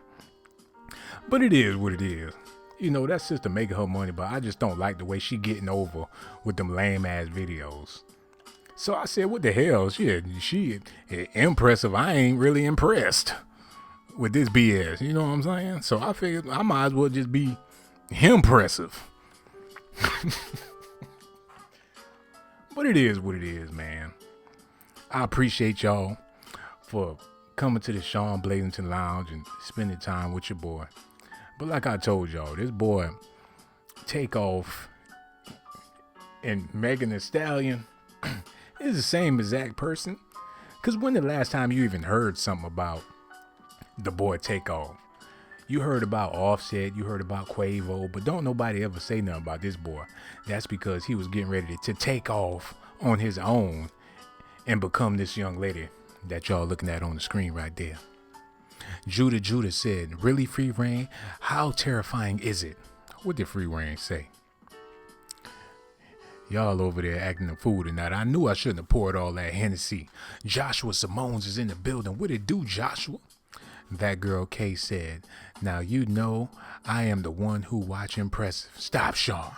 But it is what it is. You know, that sister making her money, but I just don't like the way she getting over with them lame ass videos. So I said, what the hell? She impressive. I ain't really impressed with this BS. You know what I'm saying? So I figured I might as well just be impressive. But it is what it is, man. I appreciate y'all for coming to the Sean Blazington Lounge and spending time with your boy. But like I told y'all, this boy Takeoff and Megan Thee Stallion is the same exact person. Because when the last time you even heard something about the boy Takeoff? You heard about Offset, you heard about Quavo, but don't nobody ever say nothing about this boy. That's because he was getting ready to take off on his own and become this young lady that y'all looking at on the screen right there. Judah said, really, Free Reign? How terrifying is it? What did Free Reign say? Y'all over there acting a fool tonight. I knew I shouldn't have poured all that Hennessy. Joshua Simones is in the building. What it do, Joshua? That girl Kay said, now you know I am the one who watch impressive. Stop, Sean.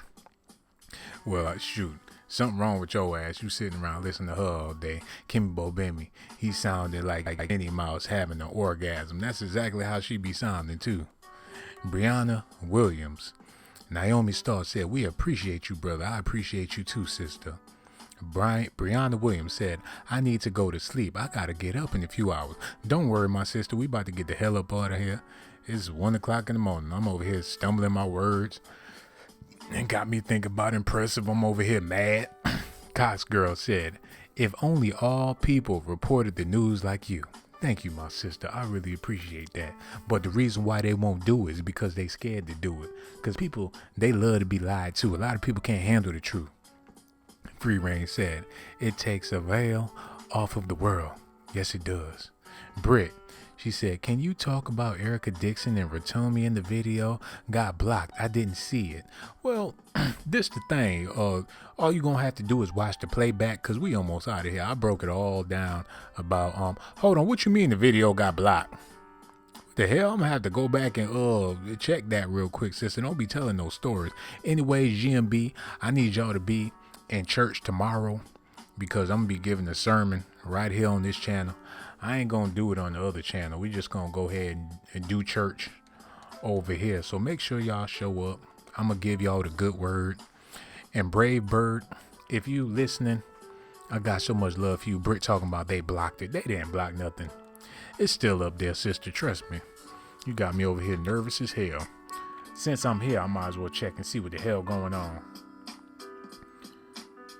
Well, shoot. Something wrong with your ass. You sitting around listening to her all day. Kimmy Bobemi. He sounded like Minnie Mouse having an orgasm. That's exactly how she be sounding too. Brianna Williams. Naomi Starr said, we appreciate you, brother. I appreciate you too, sister. Brianna Williams said, I need to go to sleep. I gotta get up in a few hours. Don't worry, my sister. We about to get the hell up out of here. It's 1 o'clock in the morning. I'm over here stumbling my words. And got me thinking about impressive. I'm over here mad. Cox Girl said, if only all people reported the news like you. Thank you, my sister. I really appreciate that. But the reason why they won't do it is because they scared to do it. Because people, they love to be lied to. A lot of people can't handle the truth. Free Reign said, it takes a veil off of the world. Yes, it does. Britt, She said, "Can you talk about Erica Dixon and Ratomi in the video? Got blocked. I didn't see it." Well, this the thing. All you gonna have to do is watch the playback, cause we almost out of here. I broke it all down about Hold on, what you mean the video got blocked? The hell, I'm gonna have to go back and check that real quick, sister. Don't be telling those stories. Anyways, GMB, I need y'all to be in church tomorrow because I'm gonna be giving a sermon right here on this channel. I ain't gonna do it on the other channel. We just gonna go ahead and do church over here. So make sure y'all show up. I'm gonna give y'all the good word. And Brave Bird, if you listening, I got so much love for you. Brit talking about they blocked it. They didn't block nothing. It's still up there, sister. Trust me. You got me over here nervous as hell. Since I'm here, I might as well check and see what the hell going on.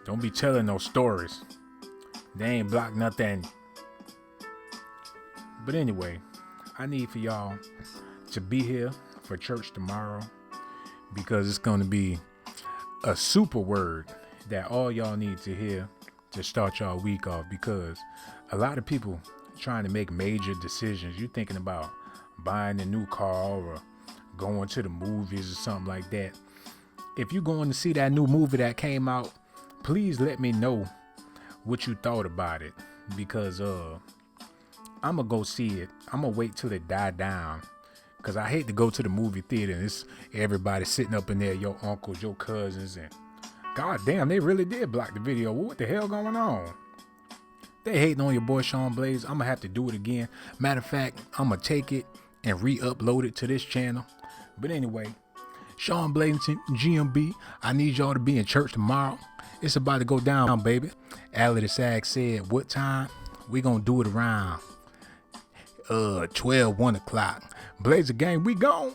Don't be telling no stories. They ain't blocked nothing. But anyway, I need for y'all to be here for church tomorrow because it's going to be a super word that all y'all need to hear to start y'all week off, because a lot of people trying to make major decisions. You're thinking about buying a new car or going to the movies or something like that. If you're going to see that new movie that came out, please let me know what you thought about it, because I'm gonna go see it. I'm gonna wait till it die down, because I hate to go to the movie theater and it's everybody sitting up in there, your uncles, your cousins, and god damn, they really did block the video. What the hell going on? They hating on your boy Sean Blaze. I'm gonna have to do it again. Matter of fact, I'm gonna take it and re-upload it to this channel. But anyway, Sean Blaze and GMB, I need y'all to be in church tomorrow. It's about to go down, baby. Allie the Sag said, what time? We gonna do it around 12, 1 o'clock. Blazer gang, we gone.